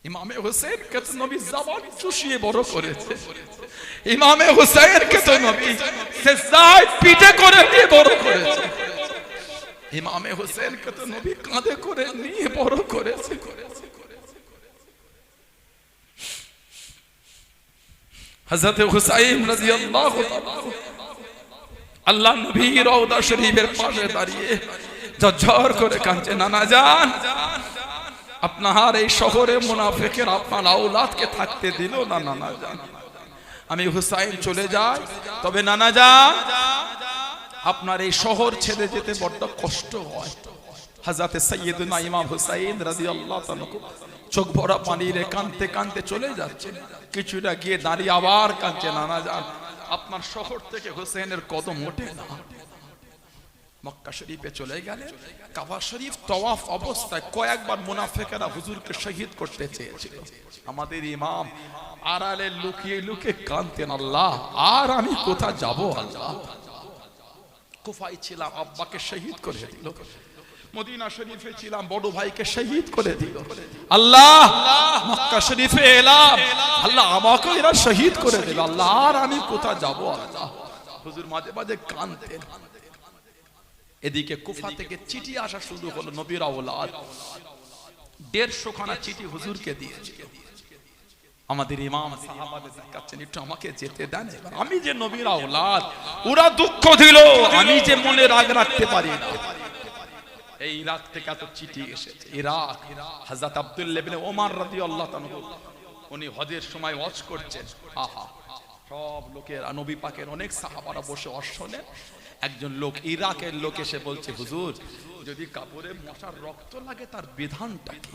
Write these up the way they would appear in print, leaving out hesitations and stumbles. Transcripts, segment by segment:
ইমামে হোসেন কে তো নবী জবান চুষিয়ে বড় করেছে, ইমামে হোসেন কে তো নবী সিজদায় পিঠে করে নিয়ে বড় করেছে, ইমামে হোসেন কে তো নবী কাঁধে করে নিয়ে বড় করেছে। হযরত হুসাইন রাদিয়াল্লাহু তাআলা আল্লাহ নবী রওজা শরীফের পাশে দাঁড়িয়ে ঝরঝর করে কাঁদছে, নানা জান আপনার এই শহরে মুনাফিকের আপনার আওলাদকে থাকতে দিল না নানা জান, আমি হুসাইন চলে যাই, তবে নানা জান আপনার এই শহর ছেড়ে যেতে বড্ড কষ্ট হয়। হযরত সাইয়্যিদুনা ইমাম হুসাইন রাদিয়াল্লাহু তাআলা চোখ ভরা পানিরে কাঁদতে কাঁদতে চলে যাচ্ছে, কিছুটা গিয়ে দাঁড়িয়ে আবার কাঁদছে, নানা জান আপনার শহর থেকে হুসাইনের কদম ওঠে না। মক্কা শরীফে চলে গেলে কাবা শরীফ তওয়াফ অবস্থায় কয়েকবার মুনাফিকরা হুজুরকে শহীদ করতে চেয়েছিল। আমাদের ইমাম আড়ালে লুকিয়ে লুকিয়ে কাঁদতেন, আল্লাহ আর আমি কোথা যাব, আল্লাহ কুফায় ছিলাম আব্বাকে শহীদ করে দিল, মদিনা শরীফে ছিলাম বড় ভাইকে শহীদ করে দিল, আল্লাহ মক্কা শরীফে এলাম আল্লাহ আমাকে এরা শহীদ করে দিল, আল্লাহ আর আমি কোথা যাব, আল্লাহ হুজুর মাঝে মাঝে কাঁদতেন। এদিকে কুফা থেকে চিঠি আসা শুরু হলো, নবীর আওলাদ 150 খানা চিঠি হুজুরকে দিয়েছে। আমাদের ইমাম সাহাবাদের কাছেন একটু আমাকে যেতে দেন, আমি যে নবীর আওলাদ, ওরা দুঃখ দিল আমি যে মনে রাগ রাখতে পারি না। এই ইরাক থেকে এত চিঠি এসেছে, ইরাক হযরত আব্দুল্লাহ ইবনে ওমর রাদিয়াল্লাহু তাআলা উনি হজের সময় ওয়াজ করছেন, আহা সব লোকের নবী পাকের অনেক সাহাবারা বসে ওয়াজ শোনেন, একজন লোক ইরাকের লোক এসে বলছে, হুজুর যদি কাপড়ে মশার রক্ত লাগে তার বিধানটা কি?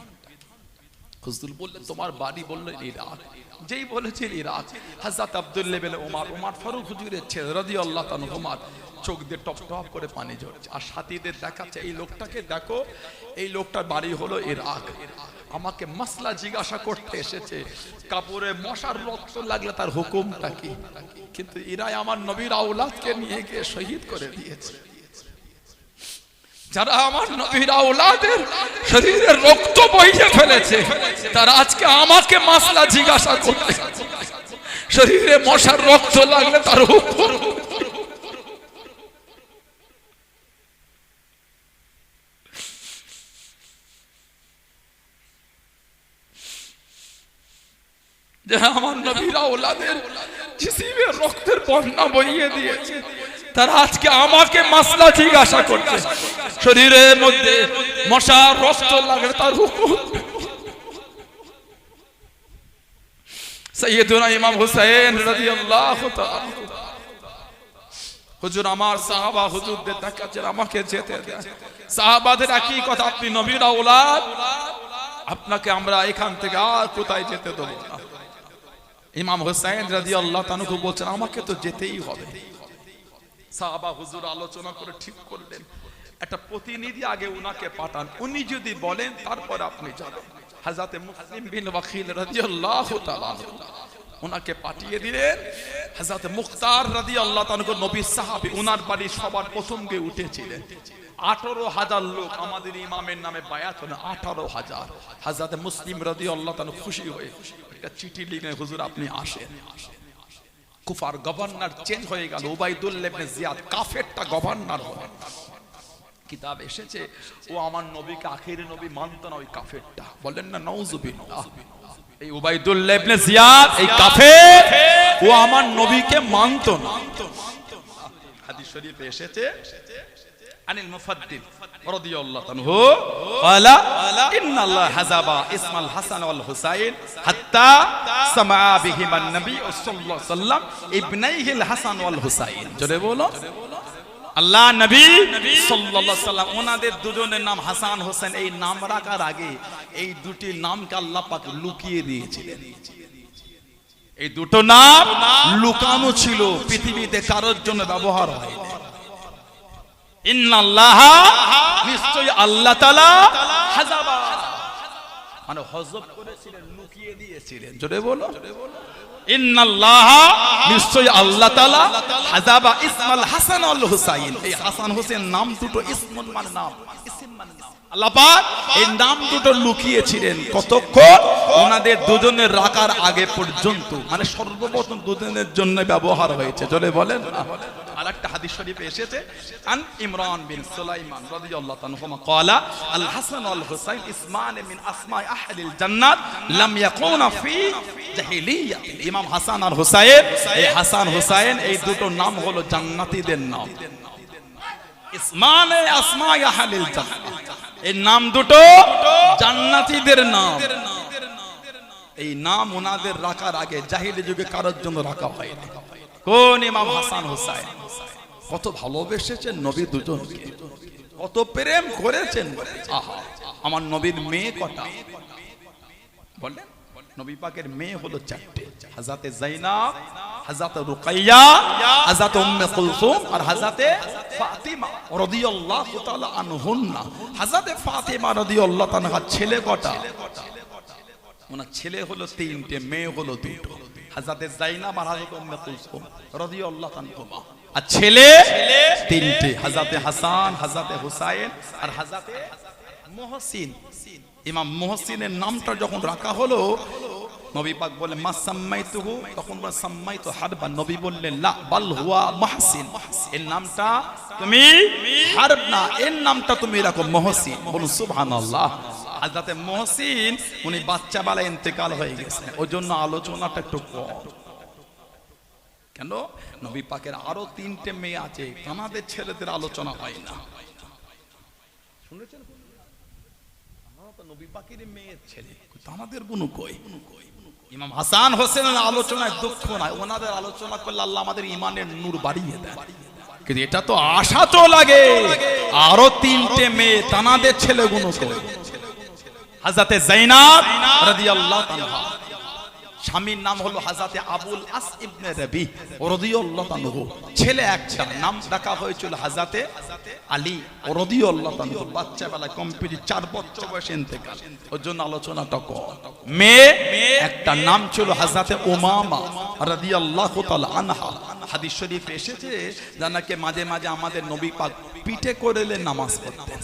হুজুর বললেন তোমার বাড়ি? বললেন ইরাক। যেই বলেছেন ইরাক, হযরত আব্দুল্লাহ ইবনে ওমর ফারুক হুজুরের ছেলে রাদিয়াল্লাহু তাআলা ওমর চোখ দিয়ে টপ টপ করে পানি ঝরছে, আর সাথীদের দেখাচ্ছে এই লোকটাকে দেখো, এই লোকটার বাড়ি হলো ইরাক, আমাকে মাসলা জিজ্ঞাসা করতে এসেছে কাপড়ে মশার রক্ত লাগলে তার হুকুমটা কি? কিন্তু এরাই আমার নবীর আওলাদকে নিয়ে গিয়ে শহীদ করে দিয়েছে। যারা আমার নবীর আওলাদের শরীরের রক্ত বইয়ে ফেলেছে, তারা আজকে আমাকে মাসলা জিজ্ঞাসা করতে শরীরে মশার রক্ত লাগলে তার হুকুম। আমার নবীর আওলাদের জিসিমে রক্তের বন্যা বইয়ে দিয়েছে, তারা আজকে আমাকে মাসলা জিজ্ঞাসা করছে শরীরের মধ্যে মশার রক্ত লাগলে তার হুকুম। সাইয়্যিদুনা ইমাম হুসাইন রাদিয়াল্লাহু তাআলা হুজুর আমার সাহাবা হুজুরদের দেখাচ্ছেন আমাকে যেতে দেন। সাহাবাদের একই কথা, আপনি নবীর আওলাদ, আপনাকে আমরা এখান থেকে আর কোথায় যেতে দেব না। ইমাম হুসাইন রাদিয়াল্লাহু তাআলা বলছেন আমাকে তো যেতেই হবে। সাহাবা হুজুর আলোচনা করে ঠিক করলেন একটা প্রতিনিধি আগে উনাকে পাঠান, উনি যদি বলেন তারপর আপনি যাবেন। হযরত মুসলিম বিন ওয়াকিল রাদিয়াল্লাহু তাআলা উনাকে পাঠিয়ে দিলেন। হযরত মুখতার রাদিয়াল্লাহু তাআলা নবীর সাহাবী, উনার বাড়ি সবার প্রথম গিয়ে উঠেছিলেন। 18,000 লোক আমাদের ইমামের নামে বায়াত হলো, 18,000। হযরত মুসলিম রাদিয়াল্লাহু তাআলা খুশি হয়ে একটা চিঠি লিখলেন, হুজুর আপনি আসেন। কুফার গভর্নর চেঞ্জ হয়ে গেল, উবাইদুল্লাহ ইবনে জিয়াদ কাফেরটা গভর্নর হলো। কিতাব এসেছে ও আমার নবীকে আখিরি নবী মানত না, ওই কাফেরটা। বলেন না নাউজুবিল্লাহ। এই উবাইদুল্লাহ ইবনে জিয়াদ এই কাফের, ও আমার নবীকে মানত না। হাদিস শরীফে এসেছে আনিল মুফাদ্দিল রাদিয়াল্লাহু আনহু ক্বালা ইন্নাল্লাহ হাযাবা ইসমাল হাসান ওয়াল হুসাইন হাত্তা সামা বিহিমান নবী সাল্লাল্লাহু আলাইহি ওয়াসাল্লাম ইবনাইহিল হাসান ওয়াল হুসাইন। জোরে বলো, আল্লাহ নবী সাল্লাল্লাহু আলাইহি ওয়াসাল্লাম ওনাদের দুজনের নাম হাসান হোসেন, এই নাম রাখার আগে এই দুটি নামকে আল্লাহ পাক লুকিয়ে দিয়েছিলেন। এই দুটো নাম লুকানো ছিল, পৃথিবীতে কারোর জন্য ব্যবহার হয়নি। ইন্নাল্লাহা নিশ্চয়ই আল্লাহ তাআলা হাযাবা মানে হযব করেছিলেন, লুকিয়ে দিয়েছিলেন। জোরে বলো, ইন্নাল্লাহা নিশ্চয়ই আল্লাহ তাআলা হাযাবা ইসমাল হাসান ওয়াল হুসাইন। এই হাসান হোসেন নাম দুটো ইসমুন মানে নাম, ইসম মানে নাম, আল্লাহ পাক এই নাম দুটো লুকিয়েছিলেন কতক্ষণ? ওনাদের দুজনের রাখার আগে পর্যন্ত, মানে সর্বপ্রথম দুজনের জন্য ব্যবহার হয়েছে। চলে বলেন। আর একটা হাদিস শরীফে এসেছে, আন ইমরান বিন সুলাইমান রাদিয়াল্লাহু তাআলা ক্বালা আল হাসান ওয়াল হুসাইন ইসমান মিন আসমাই আহলিল জান্নাত লাম ইয়াকুনা ফি জাহিলিয়া। ইমাম হাসান আর হুসাইন, এই হাসান হুসাইন এই দুটো নাম হলো জান্নাতীদের নাম। ইসমানে আসমাই আহলিল জান্নাত, এই নাম দুটো জান্নাতীদের নাম। এই নাম ওনাদের রাখার আগে জাহিলি যুগে কারোর জন্য রাখা হয়নি। কোন? ইমাম হাসান হুসাইন। কত ভালোবেসেছেন নবী দুজনকে, কত প্রেম করেছেন। আহা, আমার নবীর মেয়ে কটা বলেন? নবী পাকের মেয়ে হলো চারটে, হযরতে যায়েনব, হযরতে রুকাইয়া, হযরতে উম্মে কুলসুম আর হযরতে ফাতিমা রাদিয়াল্লাহু তাআলা আনহুন্না। হযরতে ফাতিমা রাদিয়াল্লাহু তাআলা ছেলে কটা? ওনার ছেলে হলো তিনটে, মেয়ে হলো দুটো, হযরতে যায়েনব আর হযরতে উম্মে কুলসুম রাদিয়াল্লাহু আনহুমা। আর ছেলে তিনটে, হযরতে হাসান, হযরতে হুসাইন আর হযরতে মুহসিন। ইমাম মুহসিনের নামটা যখন রাখা হলো, নবী পাক বলে মা সাম্মাইতুহু, তখন বলে সাম্মাইতু হারবা। নবী বললেন লা বাল হুয়া মুহসিন, এর নামটা তুমি হারব না, এর নামটা তুমি রাখো মুহসিন। বলুন সুবহানাল্লাহ। হযরতে মুহসিন উনি বাচ্চা বেলায় ইন্তেকাল হয়ে গেছেন, ওই জন্য আলোচনাটা একটু কম। কেন? নবী পাকের আরো তিনটে মেয়ে আছে, আমাদের ছেলেদের আলোচনা হয় না। শুনেছেন? নবী পাকের মেয়ের ছেলে, আমাদের গুণ কই? ইমাম হাসান হোসেনের আলোচনায় দুঃখ নাই, ওনাদের আলোচনা করলে আল্লাহ আমাদের ইমানের নূর বাড়িয়ে দেয়। কিন্তু এটা তো আশা তো লাগে, আরো তিনটে মেয়ে, তানাদের ছেলে গুণ কই? হযরতে যায়েনব রাদিয়াল্লাহু তাআলা, স্বামীর নাম হলো হযরতে আবুল আস ইবনে রবি রাদিয়াল্লাহু আনহু। ছেলে একটা, নাম রাখা হয়েছিল হযরতে আলী রাদিয়াল্লাহু আনহু। বাচ্চা বেলা কমপ্লিট 4 বছর বয়সে ইন্তেকাল, ওর জন্য আলোচনাটা কম। মেয়ে একটা, নাম ছিল হযরতে উমামা রাদিয়াল্লাহু তাআলা আনহা। হাদিস শরীফে এসেছে জানাকে মাঝে মাঝে আমাদের নবী পাক পিঠে করেলে নামাজ পড়তেন,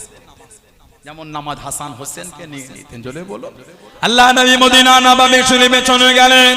যেমন নামাজ হাসান হোসেনকে নিয়ে নিতেন। জোরে বলো। আল্লাহ নবী মদিনা নববী শরীফে চলে গেলেন।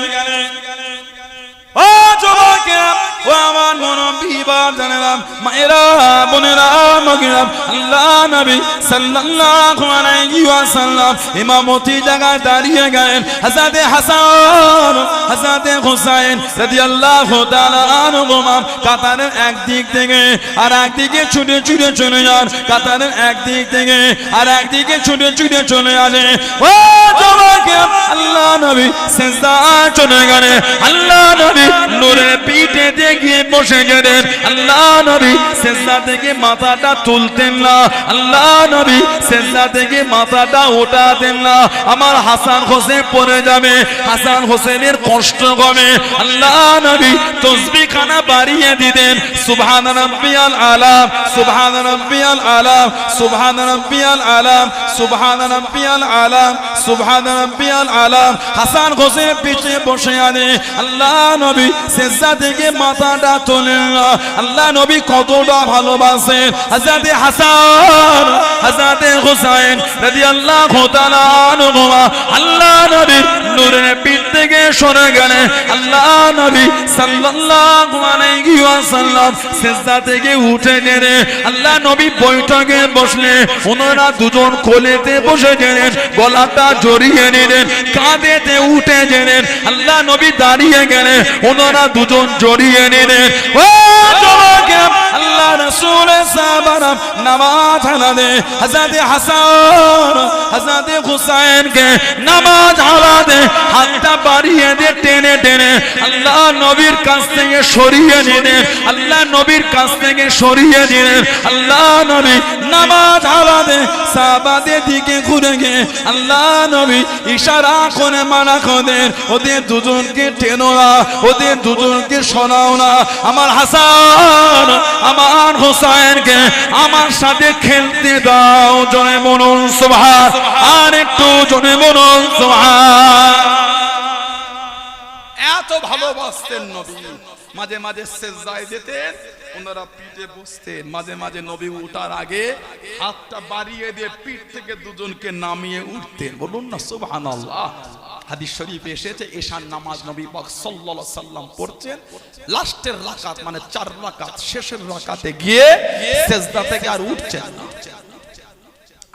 ও যুবকেরা, ও আমার মুরব্বি বাজানেরা, মায়েরা, বোনেরা, মগিরা, আল্লাহ নবী সাল্লাল্লাহু আলাইহি ওয়াসাল্লাম ইমামতি জায়গায় দাঁড়িয়ে গেলেন। হযরতে হাসান, হযরতে হুসাইন রাদিয়াল্লাহু তাআলা আনহুমা কাতারের একদিক থেকে আর একদিকে ছুটে ছুটে চলে যান, কাতারের একদিক থেকে আর একদিকে ছুটে ছুটে চলে আসে। ও যুবকেরা, আল্লাহ নবী সিজদায় চলে গেলেন। আল্লাহ নবী নূরের পিঠে গিয়ে বসে গেলেন। আল্লাহ নবী সিজদা থেকে মাথাটা তুলতেন না, আল্লাহ নবী সিজদা থেকে মাথাটা ওঠাতেন না। আমার হাসান হোসেন পড়ে যাবে, হাসান হোসেনের কষ্ট হবে। আল্লাহ নবী তাসবিহ খানা বাড়িয়ে দিতেন, সুবহান রাব্বিয়াল আলা, সুবহান রাব্বিয়াল আলা, সুবহান রাব্বিয়াল আলা, সুবহান রাব্বিয়াল আলা, সুবহান রাব্বিয়াল আলা। হাসান হোসেন পিছে বসে আছে। আল্লাহ নবী সিজদা থেকে মাথাটা তোলেন না। আল্লাহ নবী কতটা ভালোবাসেন হযরতে হাসান, হযরতে হুসাইন রাদিয়াল্লাহু তাআলা আনহুমা। আল্লাহ নবী নূরের পিঠ থেকে সরে গেলেন। আল্লাহ নবী সাল্লাল্লাহু আলাইহি ওয়াসাল্লাম সিজদা থেকে উঠে গেলেন। আল্লাহ নবী বৈঠকে বসলে, ওনারা দুজন কোলেতে বসে গেলেন, গলাটা জড়িয়ে নিলেন, কাঁধেতে উঠে গেলেন। আল্লাহ নবী দাঁড়িয়ে গেলেন, ওনারা দুজন জড়িয়ে নিলেন। ও যুবকেরা, আল্লাহ রাসূলের সাহাবারা নামাজ হারালে হযরতে হাসান, হযরতে হুসাইনকে নামাজ হারাতে হাতটা বাড়িয়ে দিয়ে টেনে টেনে আল্লাহ নবীর কাছ থেকে সরিয়ে নিলেন। আল্লাহ নবীর কাছ থেকে সরিয়ে নিলেন। আল্লাহ নবী নামাজ হারাতে সাহাবাদের দিকে ঘুরে গিয়ে আল্লাহ নবী ইশারা করে মানা করেন, ওদের দুজনকে টেনো না, ওদের দুজনকে শোনাও না। আমার হাসান, আমার হুসাইনকে আমার সাথে খেলতে দাও। জোরে বলুন সুবহান, আর একটু জোরে বলুন সুবহান। এত ভালো ভালোবাসতেন নবী। মাঝে মাঝে সিজদায় যেতেন, ওনারা পিঠে বসতেন। মাঝে মাঝে নবী উঠার আগে হাতটা বাড়িয়ে দিয়ে পিঠ থেকে দুজনকে নামিয়ে উঠতেন। বলুন না সুবহানাল্লাহ। হাদিস শরীফে এসেছে এশার নামাজ নবী পাক সাল্লাল্লাহু আলাইহি সাল্লাম পড়ছেন, লাস্টের রাকাত মানে 4 রাকাত, শেষের রাকাতে গিয়ে সিজদা থেকে আর উঠছেন না।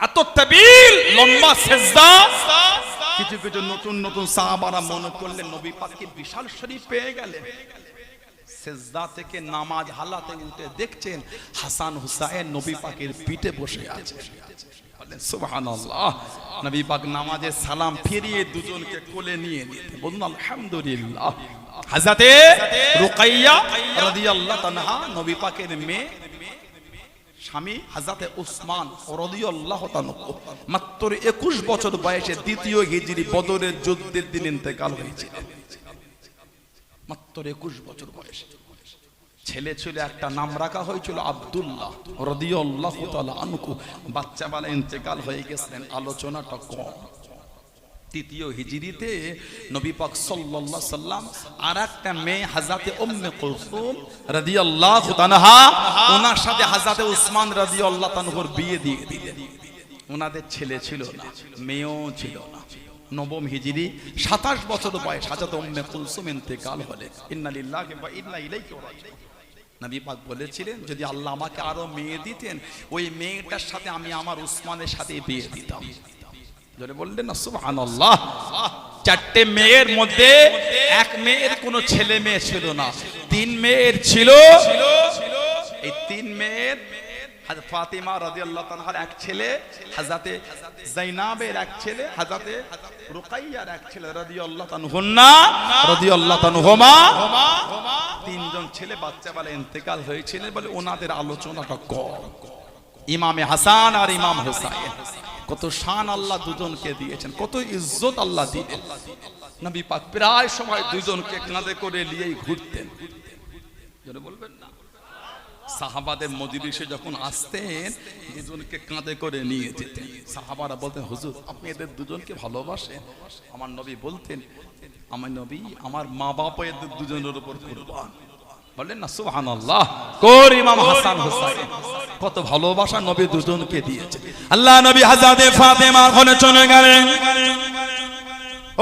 এত তাবিল লম্বা সিজদা। কিছু কিছু নতুন নতুন সাহাবারা মনে করলেন নবী পাককে বিশাল শরীফ পেয়ে গেলেন। সিজদা থেকে নামাজ হালাতে উঠে দেখছেন হাসান হুসাইন নবী পাকের পিঠে বসে আছে। বলেন সুবহানাল্লাহ। নবী পাক নামাজে সালাম ফিরিয়ে দুজনকে কোলে নিয়ে নিতেন। বলুন আলহামদুলিল্লাহ। হযরতে রুকাইয়া রাদিয়াল্লাহু তাআলা নবী পাকের মেয়ে, স্বামী হযরতে উসমান রাদিয়াল্লাহু তাআলা মাত্র 21 বছর বয়সে দ্বিতীয় হিজরি বদরের যুদ্ধের দিন ইন্তেকাল হয়েছিল। মাত্র 21 বছর বয়সে। ছেলে ছিল একটা, নাম রাখা হয়েছিল আব্দুল্লাহ রাদিয়াল্লাহু তাআলা আনহু। বাচ্চা বেলা ইন্তেকাল হয়ে গেছেন, আলোচনাটা কম। তৃতীয় হিজরিতে নবী পাক সাল্লাল্লাহু আলাইহি সাল্লাম আরেকটা মেয়ে হযরতে উম্মে কুলসুম রাদিয়াল্লাহু তাআলা, ওনার সাথে হযরতে উসমান রাদিয়াল্লাহু তাআলার বিয়ে দিয়ে দিলেন। ওনাদের ছেলে ছিল না, মেয়েও ছিল না। নবম হিজরি 27 বছর বয়স হযরত উম্মে কুলসুম ইন্তেকাল হলেন। ইন্না লিল্লাহি ওয়া ইন্না ইলাইহি রাজিউন। নবী পাক বলেছিলেন যদি আল্লাহ আমাকে আরো মেয়ে দিতেন, ওই মেয়েটার সাথে আমি আমার উসমানের সাথে বিয়ে দিতাম। জোরে বললেন না সুবহানাল্লাহ। 4টে মেয়ের মধ্যে এক মেয়ের কোনো ছেলে মেয়ে ছিল না, 3 মেয়ের ছিল। এই 3 মেয়ের হযরত ফাতিমা রাদিয়াল্লাহু তাআলার এক ছেলে, হযরতে যায়েনাবের এক ছেলে, হযরতে রুকাইয়ার এক ছেলে রাদিয়াল্লাহু তাআলা রাদিয়াল্লাহু তাআলা, 3জন ছেলে বাচ্চা বেলা ইন্তেকাল হয়েছিল বলে ওনাদের আলোচনাটা কম। ইমামে হাসান আর ইমাম হুসাইন, কত শান আল্লাহ দুজনকে দিয়েছেন, কত ইজ্জত আল্লাহ দিলেন। নবী পাক প্রায় সময় দুজনকে কাঁধে করে নিয়েই ঘুরতেন। যারা বলবেন না, সাহাবাদের মজলিসে যখন আসতেন দুজনকে কাঁধে করে নিয়ে যেতেন। সাহাবারা বলতেন হুজুর আপনি এদের দুজনকে ভালোবাসেন? আমার নবী বলতেন আমার নবী আমার মা বাপ এদের দুজনের উপর কুরবান। বলেন না সুবহানাল্লাহ। কোন ইমাম হাসান হুসাইন, কত ভালোবাসা নবী দুজনকে দিয়েছেন। আল্লাহ নবী হযরতে ফাতেমার ঘরে চলে গেলেন।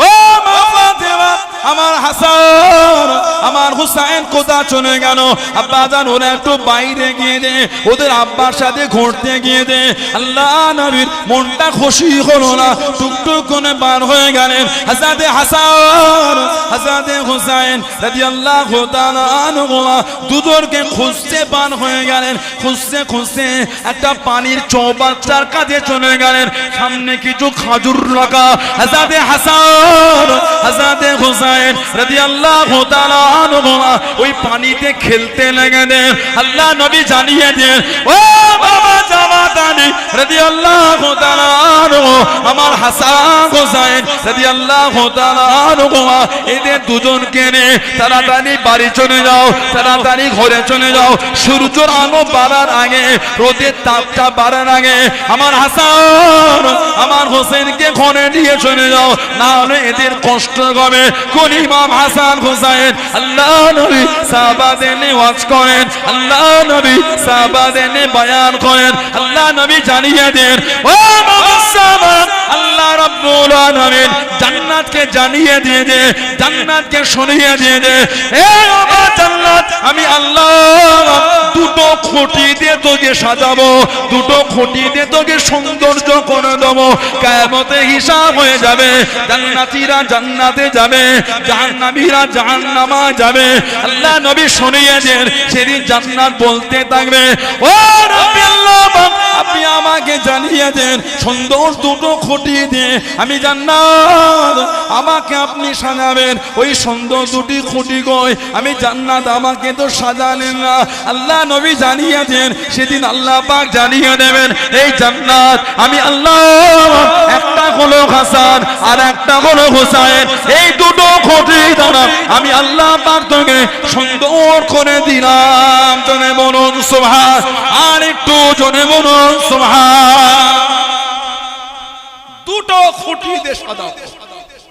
ও মা ফাতেমা, আমার হাসান আমার হুসাইন কোথা চলে গেল? আব্বা জান ওরা একটু বাইরে গিয়ে দে, ওদের আব্বার সাথে ঘুরতে গিয়ে দে। আল্লাহ নবীর মনটা খুশি হলো না, টুকটুক করে বার হয়ে গেলেন। হযরতে হাসান হযরতে হুসাইন রাদিয়াল্লাহু তাআলা আনহুমা দুজনকে খুঁজতে বার হয়ে গেলেন। খুঁজতে খুঁজতে একটা পানির চৌবাচ্চার কাছে চলে গেলেন। সামনে কিছু খাজুর রাখা। হযরতে হাসান হযরতে হুসাইন রাদিয়াল্লাহু তাআলা আনহুমা ওই পানিতে খেলতে লেগেলেন। আল্লাহ নবী জানিয়ে দেন ও বাবা জামাতানি রাদিয়াল্লাহু তাআলা আনহু, আমার হাসান হুসাইন রাদিয়াল্লাহু তাআলা আনহুমা এদের দুজনকে নিয়ে তাড়াতাড়ি বাড়ি চলে যাও, তাড়াতাড়ি ঘরে চলে যাও। সূর্যের আলো বাড়ার আগে, রোদের তাপটা বাড়ার আগে আমার হাসান আমার হোসেনকে ঘরে নিয়ে চলে যাও, না হলে এদের কষ্ট হবে। কোন ইমাম হাসান হুসাইন আল্লাহ নবী সাহাবাদের নিয়ে ওয়াজ করেন, আল্লাহ নবী সাহাবাদের নিয়ে বয়ান করেন। আল্লাহ নবী জানিয়ে দেন ও মুসলমান, আল্লাহ রাব্বুল আলামিন জান্নাতকে জানিয়ে দিয়ে দে, জান্নাতকে শুনিয়ে দিয়ে দে এ আমার জান্নাত আমি আল্লাহ দুটো খুঁটি দিয়ে তোকে সাজাবো, দুটো খুঁটি দিয়ে তোকে সৌন্দর্য করে দেবো। কিয়ামতে হিসাব হয়ে যাবে, জান্নাতীরা জান্নাতে যাবে, জাহান্নামীরা জাহান্নামে যাবে। আল্লাহ নবী শুনিয়ে দেন সেদিন জান্নাত বলতে থাকবে ও রাব্বি আল্লাহ আপনি আমাকে জানিয়ে দেন সুন্দর দুটো খুঁটি দিয়ে আমি জান্নাত আমাকে আপনি সাজাবেন। ওই সুন্দর দুটি খুঁটি কই আমি জান্নাত আমাকে তো সাজালেন না। আল্লাহ নবী জানিয়ে দেন সেদিন আল্লাহ পাক জানিয়ে দেবেন এই জান্নাত আমি আল্লাহ একটা হলো হাসান আর একটা হলো হুসাইন, এই দুটো খুঁটি দ্বারা আমি আল্লাহ পাক তোকে সুন্দর করে দিলাম। জনে বলুন সুবহান, আর একটু জনে বলুন সুবহান। দুটো খুঁটি দিয়ে সাজাবো।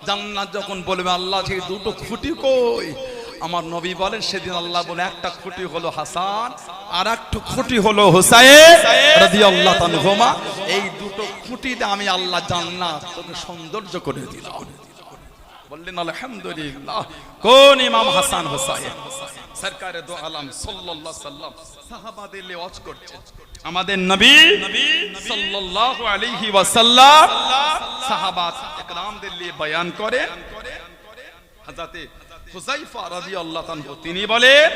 জান্নাত যখন বলবে আল্লাহ সেই দুটো খুঁটি কই, আমার নবী বলেন সেদিন আল্লাহ বলে একটা খুঁটি হলো হাসান আর একটা খুঁটি হলো হুসাইন রাদিয়াল্লাহু আনহুমা। এই দুটো খুঁটিতে আমি আল্লাহ জান্নাত তোকে সৌন্দর্য করে দিলাম। বললেন আলহামদুলিল্লাহ। কোন ইমাম হাসান হুসাইন? সরকারে দো আলম সাল্লাল্লাহু আলাইহি সাল্লাম সাহাবাদের লিওয়াজ করছেন। আমাদের নবী সাল্লাল্লাহু আলাইহি ওয়াসাল্লাম সাহাবা একরামদের লিয়ে বয়ান করেন। হযরতে হুযায়ফা রাদিয়াল্লাহু আনহু তিনি বলেন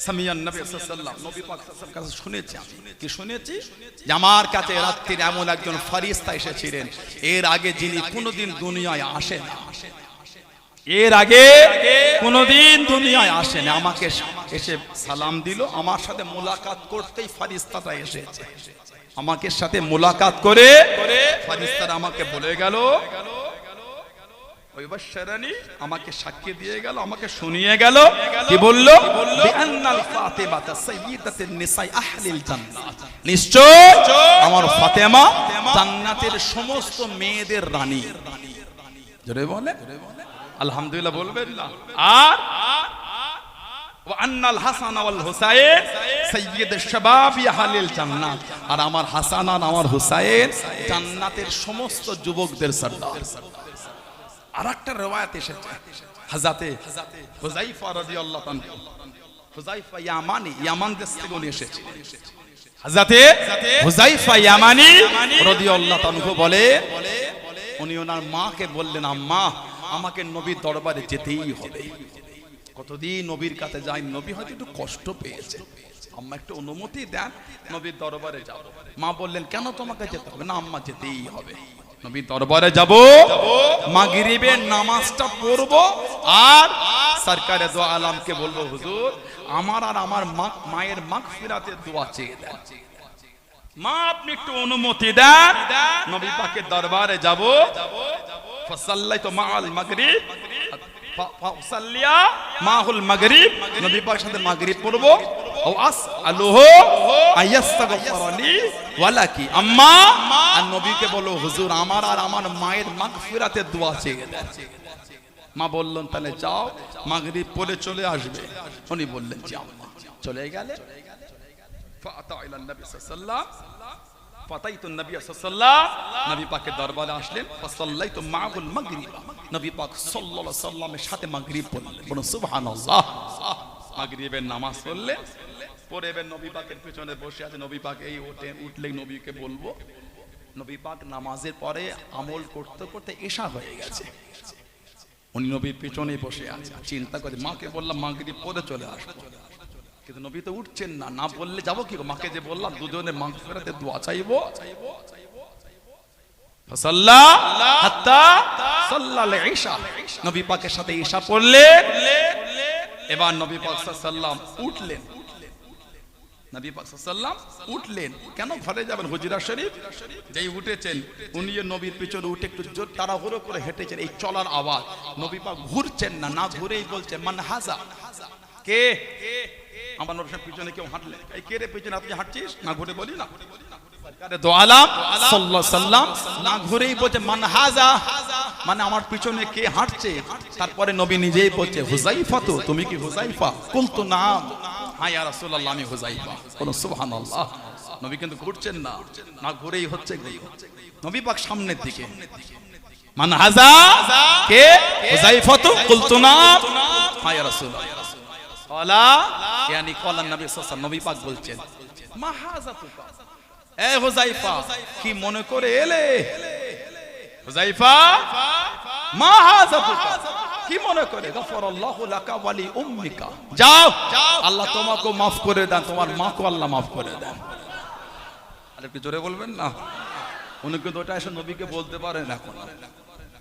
সামিয়ান নবী সাল্লাল্লাহু আলাইহি ওয়াসাল্লাম, নবী পাক সাল্লাল্লাহু আলাইহি ওয়াসাল্লাম কাছে শুনেছি। আমি কি শুনেছি? যে আমার কাছে রাত্রির এমন একজন ফেরেশতা এসেছিলেন এর আগে যিনি কোনোদিন দুনিয়ায় আসেন না। এর আগে কোনোদিন দুনিয়ায় আসেন, আমাকে এসে সালাম দিল। আমার সাথে মোলাকাত করতেই ফেরেশতাটা এসেছে। আমাকে সাথে মোলাকাত করে ফেরেশতারা আমাকে বলে গেল, ওয়াবাশশারানি, আমাকে সাক্ষী দিয়ে গেল, আমাকে শুনিয়ে গেল। কি বলল? বিআন্নাল ফাতিমাতা সাইয়্যিদাতুন নিসাই আহলিল জান্নাত, নিশ্চয় আমার ফাতেমা জান্নাতের সমস্ত মেয়েদের রানী। জোরে বলে আলহামদুলিল্লাহ বলবেন না? আর ওয়ান্নাল হাসান ওয়াল হুসাইন সাইয়্যিদুশ শাবাবি আহলিল জান্নাত, আর আমার হাসান আর আমার হুসাইন জান্নাতের সমস্ত যুবকদের সরদার। আরেকটা রওয়ায়াত এসেছে হযরতে হুযায়ফা রাদিয়াল্লাহু আনহু, হুযায়ফা ইয়ামানি, ইয়ামান দেশ থেকে উনি এসেছেন। হযরতে হুযায়ফা ইয়ামানি রাদিয়াল্লাহু আনহু বলে উনি ওনার মাকে বললেন, আম্মা আমাকে নবীর দরবারে যেতেই হবে। কতদিন নবীর কাছে যাই, নবী হয়তো একটু কষ্ট পেয়েছে, আম্মা একটু অনুমতি দেন নবীর দরবারে যাব। মা বললেন কেন তোমাকে যেতে হবে? না আম্মা যেতেই হবে, নবীর দরবারে যাব, মাগরিবের নামাজটা পড়ব আর সরকারে দো আলমকে বলবো হুজুর আমার আর আমার মায়ের মাগফিরাতের দোয়া চেয়ে দেন। মা আপনি একটু অনুমতি দেন, নবী পাকের দরবারে যাব। ফাসাল্লাইতু মাআল মাগরিব, ফাসাল্লিয়া মাহুল মাগরিব, নবী পাকের সাথে মাগরিব পড়ব। ও আসআলুহু আয়াস্তাগফিরালি ওয়ালাকি, আম্মা আর নবীকে বলো হুজুর আমার আর আমার মায়ের মাগফিরাতের দোয়া চেয়ে দেন। মা বললেন তাহলে যাও মাগরিব পড়ে চলে আসবে। উনি বললেন যে আম্মা চলে গেলে। ফাতা ইলা নবী সাল্লাল্লাহু ফাতাইতু নবী সাল্লাল্লাহু নবী পাকের দরবারে আসলেন। ফাসাল্লাইতু মাআহুল মাগরিব, নবী পাক সাল্লাল্লাহু আলাইহি সাল্লামের সাথে মাগরিব পড়লেন। বলুন সুবহানাল্লাহ। মাগরিবের নামাজ পড়লেন, পরে এবার নবী পাকের পিছনে বসে আছে। নবী পাক এই উঠলে নবীকে বলবো। নবী পাক নামাজের পরে আমল করতে করতে এশা হয়ে গেছে, উনি নবীর পিছনে বসে আছে। চিন্তা করে মাকে বললাম মাগরিব পড়ে চলে আসবো, কিন্তু নবী তো উঠছেন না, না বললে যাবো কি? মাকে যে বললাম দুজনে মাগফিরাতের দোয়া চাইবো। ফাসাল্লা হাত্তা সাল্লাল ইশা, নবী পাকের সাথে ইশা পড়লেন। এবার নবী পাক সাল্লাল্লাহু উঠলেন। নবী পাক সাল্লাল্লাহু উঠলেন, কেন ঘরে যাবেন হুজরা শরীফ? যেই উঠেছেন উনি নবীর পিছনে উঠে একটু জোর তাড়াহুড়ো করে হেঁটেছেন। এই চলার আওয়াজ, নবী পাক ঘুরছেন না, না ঘুরেই বলছেন মান হাজা, কে? আমার নবীর পিছনে কেউ হাঁটলে এই কে রে পিছনে আপনি হাঁটছিস? না ঘুরে বলি না, সরকারে দো আলম সাল্লাল্লাহু আলাইহি সাল্লাম না ঘুরেই বলছে মান হাজা, মানে আমার পিছনে কে হাঁটছে? তারপরে নবী নিজেই বলছে হুযায়ফা, তো তুমি কি হুযায়ফা? কুনতু নাম, হ্যাঁ ইয়া রাসূলুল্লাহ আমি হুযায়ফা। বলুন সুবহানাল্লাহ। নবী কিন্তু ঘুরছেন না, না ঘুরেই হচ্ছে নবী পাক সামনের দিকে। মান হাজা, কে? হুযায়ফা, তো কুনতু নাম, হ্যাঁ ইয়া রাসূলুল্লাহ। কলা ইয়ানি কলা নবী সাল্লাল্লাহু আলাইহি ওয়াসাল্লাম, নবী পাক বলছেন মা হাযাতুকা, এ হুযায়ফা কি মনে করে এলে? হুযায়ফা মা হাযাতুকা, কি মনে করে? গফরাল্লাহু লাকা ওয়া লি উম্মিকা, যাও আল্লাহ তোমাকে maaf করে দেন, তোমার মাকে আল্লাহ maaf করে দেন। আরে কি জোরে বলবেন না? উনি কিন্তু ওটা এসে নবীকে বলতে পারেন এখন,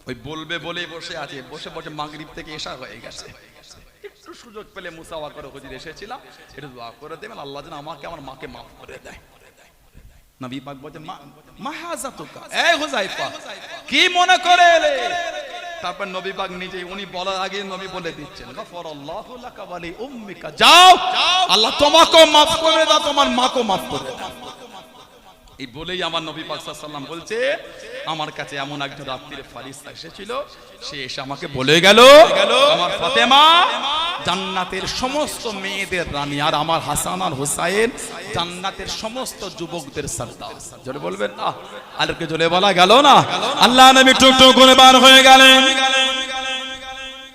ওই বলবে বলেই বসে আছে। বসে বসে মাগরিব থেকে এশা হয়ে গেছে। একটু সুযোগ পেলে মুসাওয়া করে হুজুর এসেছিলাম, একটু দোয়া করে দেবেন আল্লাহ যেন আমাকে আমার মাকে maaf করে দেয়। নবী পাক বলেন মা হাযাতুকা, এ হুযায়ফা কি মনে করে এলে? তারপর নবী পাক নিজেই, উনি বলার আগে নবী বলে দিচ্ছেন গফরাল্লাহু লাকা ওয়া লি উম্মিকা, যাও আল্লাহ তোমাকেও maaf করে দাও, তোমার মাকেও maaf করে দাও। এই বলেই আমার নবী পাক সাল্লাল্লাহু আলাইহি ওয়াসাল্লাম বলছে আমার কাছে এমন একজন রাত্রির ফারিস্তা এসেছিল, সে এসে আমাকে বলে গেল, আমার ফাতেমা জান্নাতের সমস্ত মেয়েদের রানী, আর আমার হাসান আর হুসাইন জান্নাতের সমস্ত যুবকদের সর্দার। জোরে বলবেন না? আলোকে জোরে বলা গেল না? আল্লাহ নবী টুকটুক করে বার হয়ে গেলেন।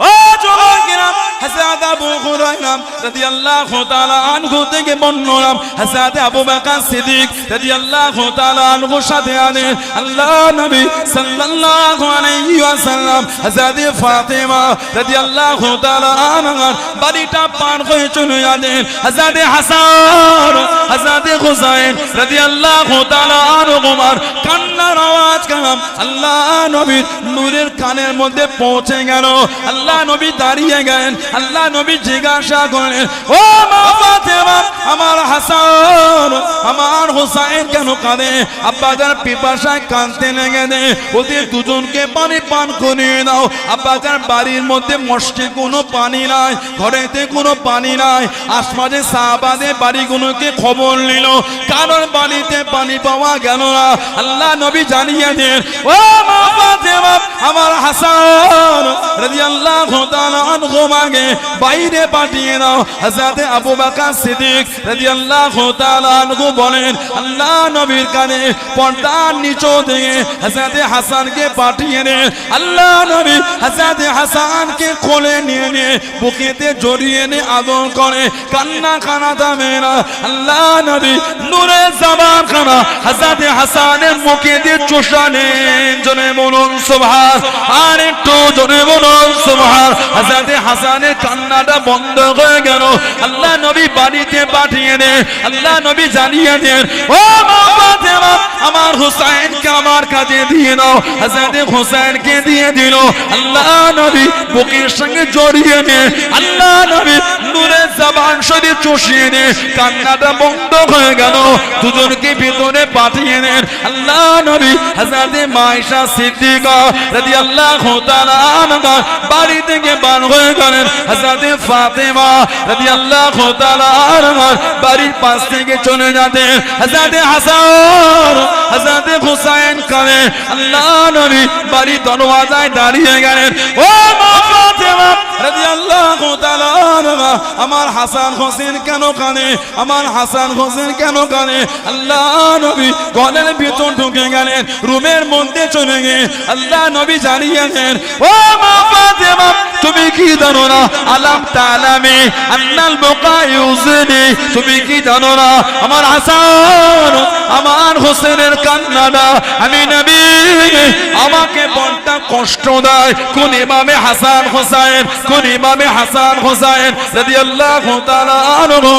ও যুবকেরা, হযরত আবু হুরায়রা রাদিয়াল্লাহু তাআলা আনহু থেকে বর্ণনা, হযরত আবু বকর সিদ্দিক রাদিয়াল্লাহু তাআলা আনহু সাথে আনেন আল্লাহ নবী সাল্লাল্লাহু আলাইহি ওয়াসাল্লাম হযরত ফাতেমা রাদিয়াল্লাহু তাআলা আনহার বাড়িটা পার হয়ে চলে যান। হযরত হাসান হযরত হুসাইন রাদিয়াল্লাহু তাআলা আনহুমার কান্নার আওয়াজ কালাম আল্লাহ নবীর নূরের কানের মধ্যে পৌঁছে গেল। আল্লাহ নবী দাঁড়িয়ে গেলেন। আল্লাহ নবী জিজ্ঞাসা করেন, ও মা ফাতেমা, আমার হাসান আমার হুসাইন কেন কাঁদে? আব্বাজান পিপাসায় কাঁদতে লেগে দে, ওদের দুজনকে পানি পান করিয়ে দাও। আব্বাজান বাড়ির মধ্যে মস্তে কোনো পানি নাই, ঘরেতে কোনো পানি নাই। আশপাশে সাহাবাদের বাড়িগুলোকে খবর নিল, কারণ বাড়িতে পানি পাওয়া গেল না। আল্লাহ নবী জানিয়ে দেন, ও মা ফাতেমা, আমার হাসান রাদিয়াল্লাহু তাআলা আনহু মাকে বাইরে পাঠিয়ে দাও। হযরত আবু বকর সিদ্দিক রাদিয়াল্লাহু তাআলা আনহু বলেন, আল্লাহ নবীর কানে পর্দার নিচে দিয়ে হযরত হাসানকে পাঠিয়ে দেন। আল্লাহ নবী হযরত হাসানকে কোলে নিয়ে বুকেতে জড়িয়ে নিয়ে আদর করে, কান্না কানা থামে না। আল্লাহ নবী নূরে জবান খানা হযরত হাসানের মুখে দিয়ে চুষালেন। জোরে বলুন সুবহান, আর একটু জোরে বলুন সুবহান। হযরত হাসানের কান্নাটা বন্ধ হয়ে গেল। আল্লাহ নবী বাড়িতে পাঠিয়ে দেন। আল্লাহ নবী জানিয়ে দেন, ও মা ফাতেমা, আমার হুসাইনকে আমার কাছে দিয়ে দাও। হযরত হুসাইনকে দিয়ে দিল। আল্লাহ নবী বুকের সঙ্গে জড়িয়ে নিয়ে আল্লাহ নবী নূরে জবান শরীফ চুষিয়ে নিয়ে কান্নাটা বন্ধ হয়ে গেল। দুজনকে ভিতরে পাঠিয়ে নেন। আল্লাহ নবী হযরত মায়েশা সিদ্দিকা রাদিয়াল্লাহু তাআলা আনহা বাড়ি থেকে বার হয়ে গেলেন। হযরত ফাতেমা রাদিয়াল্লাহু তাআলা আনহার বাড়ির পাশ থেকে চলে যেতেন। হযরত হাসান হযরত হুসাইন কানে আল্লাহ নবী বাড়ি দরওয়াজায় দাঁড়িয়ে গেলেন। ও মা ফাতেমা রাদিয়াল্লাহু তাআলা আনহা, আমার হাসান হোসেন কেন কানে? আমার হাসান হোসেন কেন কানে? আল্লাহ নবী ঘরের ভিতর ঢুকে গেলেন, রুমের মধ্যে চলে গিয়ে আল্লাহ নবী জানিয়ে দেন, ও মা ফাতেমা, তুমি কি জানো না? আলাম তালামি আন্নাল বুকা ইউজিনি, তুমি কি জানো না আমার হাসান আমার হোসেনের কান্নাটা আমি নবী আমাকে বড়টা কষ্ট দেয়। কোন ইমামে হাসান হোসেন, কোন ইমামে হাসান হোসেন রাদিয়াল্লাহু তাআলা আনহু,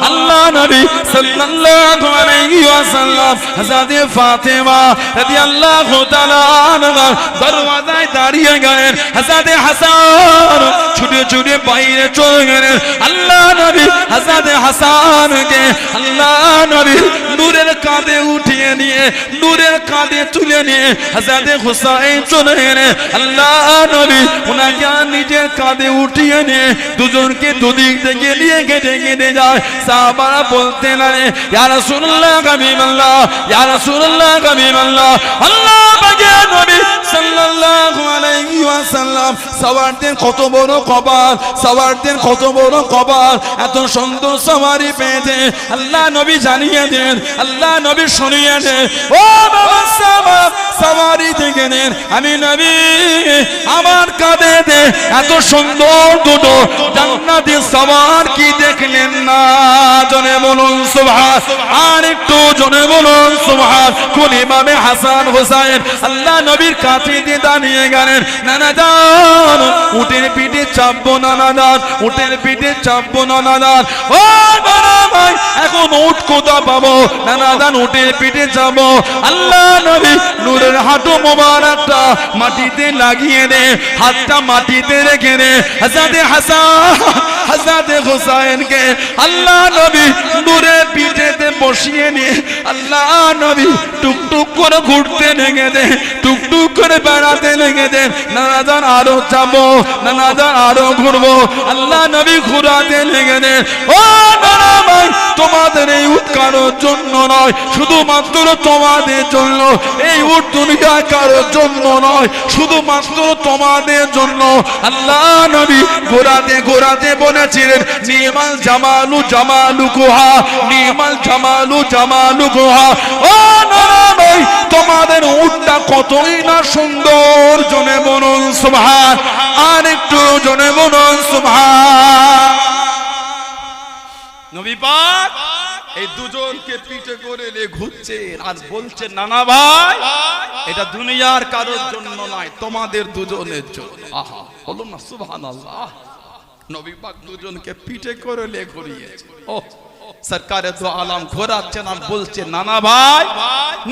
আল্লাহ নবী সাল্লাল্লাহু আলাইহি ওয়াসাল্লাম হযরত ফাতেমা রাদিয়াল্লাহু তাআলা আনহা দরওয়াজায় দাঁড়িয়ে গেলেন। হযরত হাসান ছুটে ছুটে বাইরে চলে গেলেন। আল্লাহ নবী হযরত হাসানকে আল্লাহ নবী নূরের কাঁধে উঠিয়ে নিয়ে নূরের কাঁধে তুলে নিয়ে হযরত হুসাইন চলে গেলেন। আল্লাহ নবী ওনাকে নিজের কাঁধে উঠিয়ে নিয়ে দুজনকে দুদিক থেকে নিয়ে কেটে কেটে যায়। সাহাবারা বলতে লাগে, ইয়া রাসূলুল্লাহ হাবিবাল্লাহ, ইয়া রাসূলুল্লাহ হাবিবাল্লাহ, আল্লাহ পাকের নবী সাল্লাল্লাহু আলাইহি ওয়াসাল্লাম সওয়ারদের কত বড় কপাল, সওয়ারদের কত বড় কপাল, এত সুন্দর সওয়ারি পেয়েছে। আল্লাহ নবী জানিয়ে দেন, আল্লাহ নবী শুনিয়ে দেন, ও বাবা সওয়ারি থেকে নেন, আমি নবী আমার কাঁধে দে এত সুন্দর দুটো জান্নাতি সওয়ার কি দেখলেন না? জনে বলুন সুবহান, আর একটু জনে বলুন সুবহান। কোন ইমামে হাসান হোসেন আল্লাহ নবীর কাছে দিয়ে দাঁড়িয়ে গেলেন। নানা জান উটের পিঠে চাপবো, নানা জান উটের পিঠে চাপবো, নানা জান ও বাবা ভাই এখন উট কোথা পাবো? নানা জান উটের পিঠে যাবো। আল্লাহ নবী নূরের হাঁটু মোবারকটা মাটিতে লাগিয়ে দে, হাতটা মাটিতে রেখে দে। হযরত হাসান হযরতে হুসাইনকে আল্লাহ নবী নূরে পিঠেতে বসিয়ে নিয়ে আল্লাহ নবী টুকটুক করে ঘুরতে লেগে দেন, টুকটুক করে বেড়াতে লেগে দেন। নানা জান আরো যাবো, নানা জান আরো ঘুরবো, আল্লাহ নবী ঘুরাতে লেগে দেন। ও নানা ভাই, তোমাদের এই উট কারোর জন্য নয়, শুধুমাত্র তোমাদের জন্য। এই উট দুনিয়া কারোর জন্য নয়, শুধুমাত্র তোমাদের জন্য। আল্লাহ নবী ঘোরাতে ঘোরাতে বলেছিলেন নিমাল জামালু জামালু কুহা, নিমাল জামালু জামালু কুহা। ও নানা ভাই, তোমাদের উটটা কতই না সুন্দর, জনে বলুন সুবহান। আর একটু জনে বলুন সুবহান। নবী পাক এই দুজনকে পিঠে করে নিয়ে ঘুরছেন আর বলছেন নানা ভাই, এটা দুনিয়ার কারোর জন্য নয়, তোমাদের দুজনের জন্য। আহা, বলুন না সুবহানাল্লাহ। নবী পাক দুজনকে পিঠে করে নিয়ে ঘুরিয়েছে। ও সরকারে দু আলম ঘোরাচ্ছেন আর বলছেন নানা ভাই,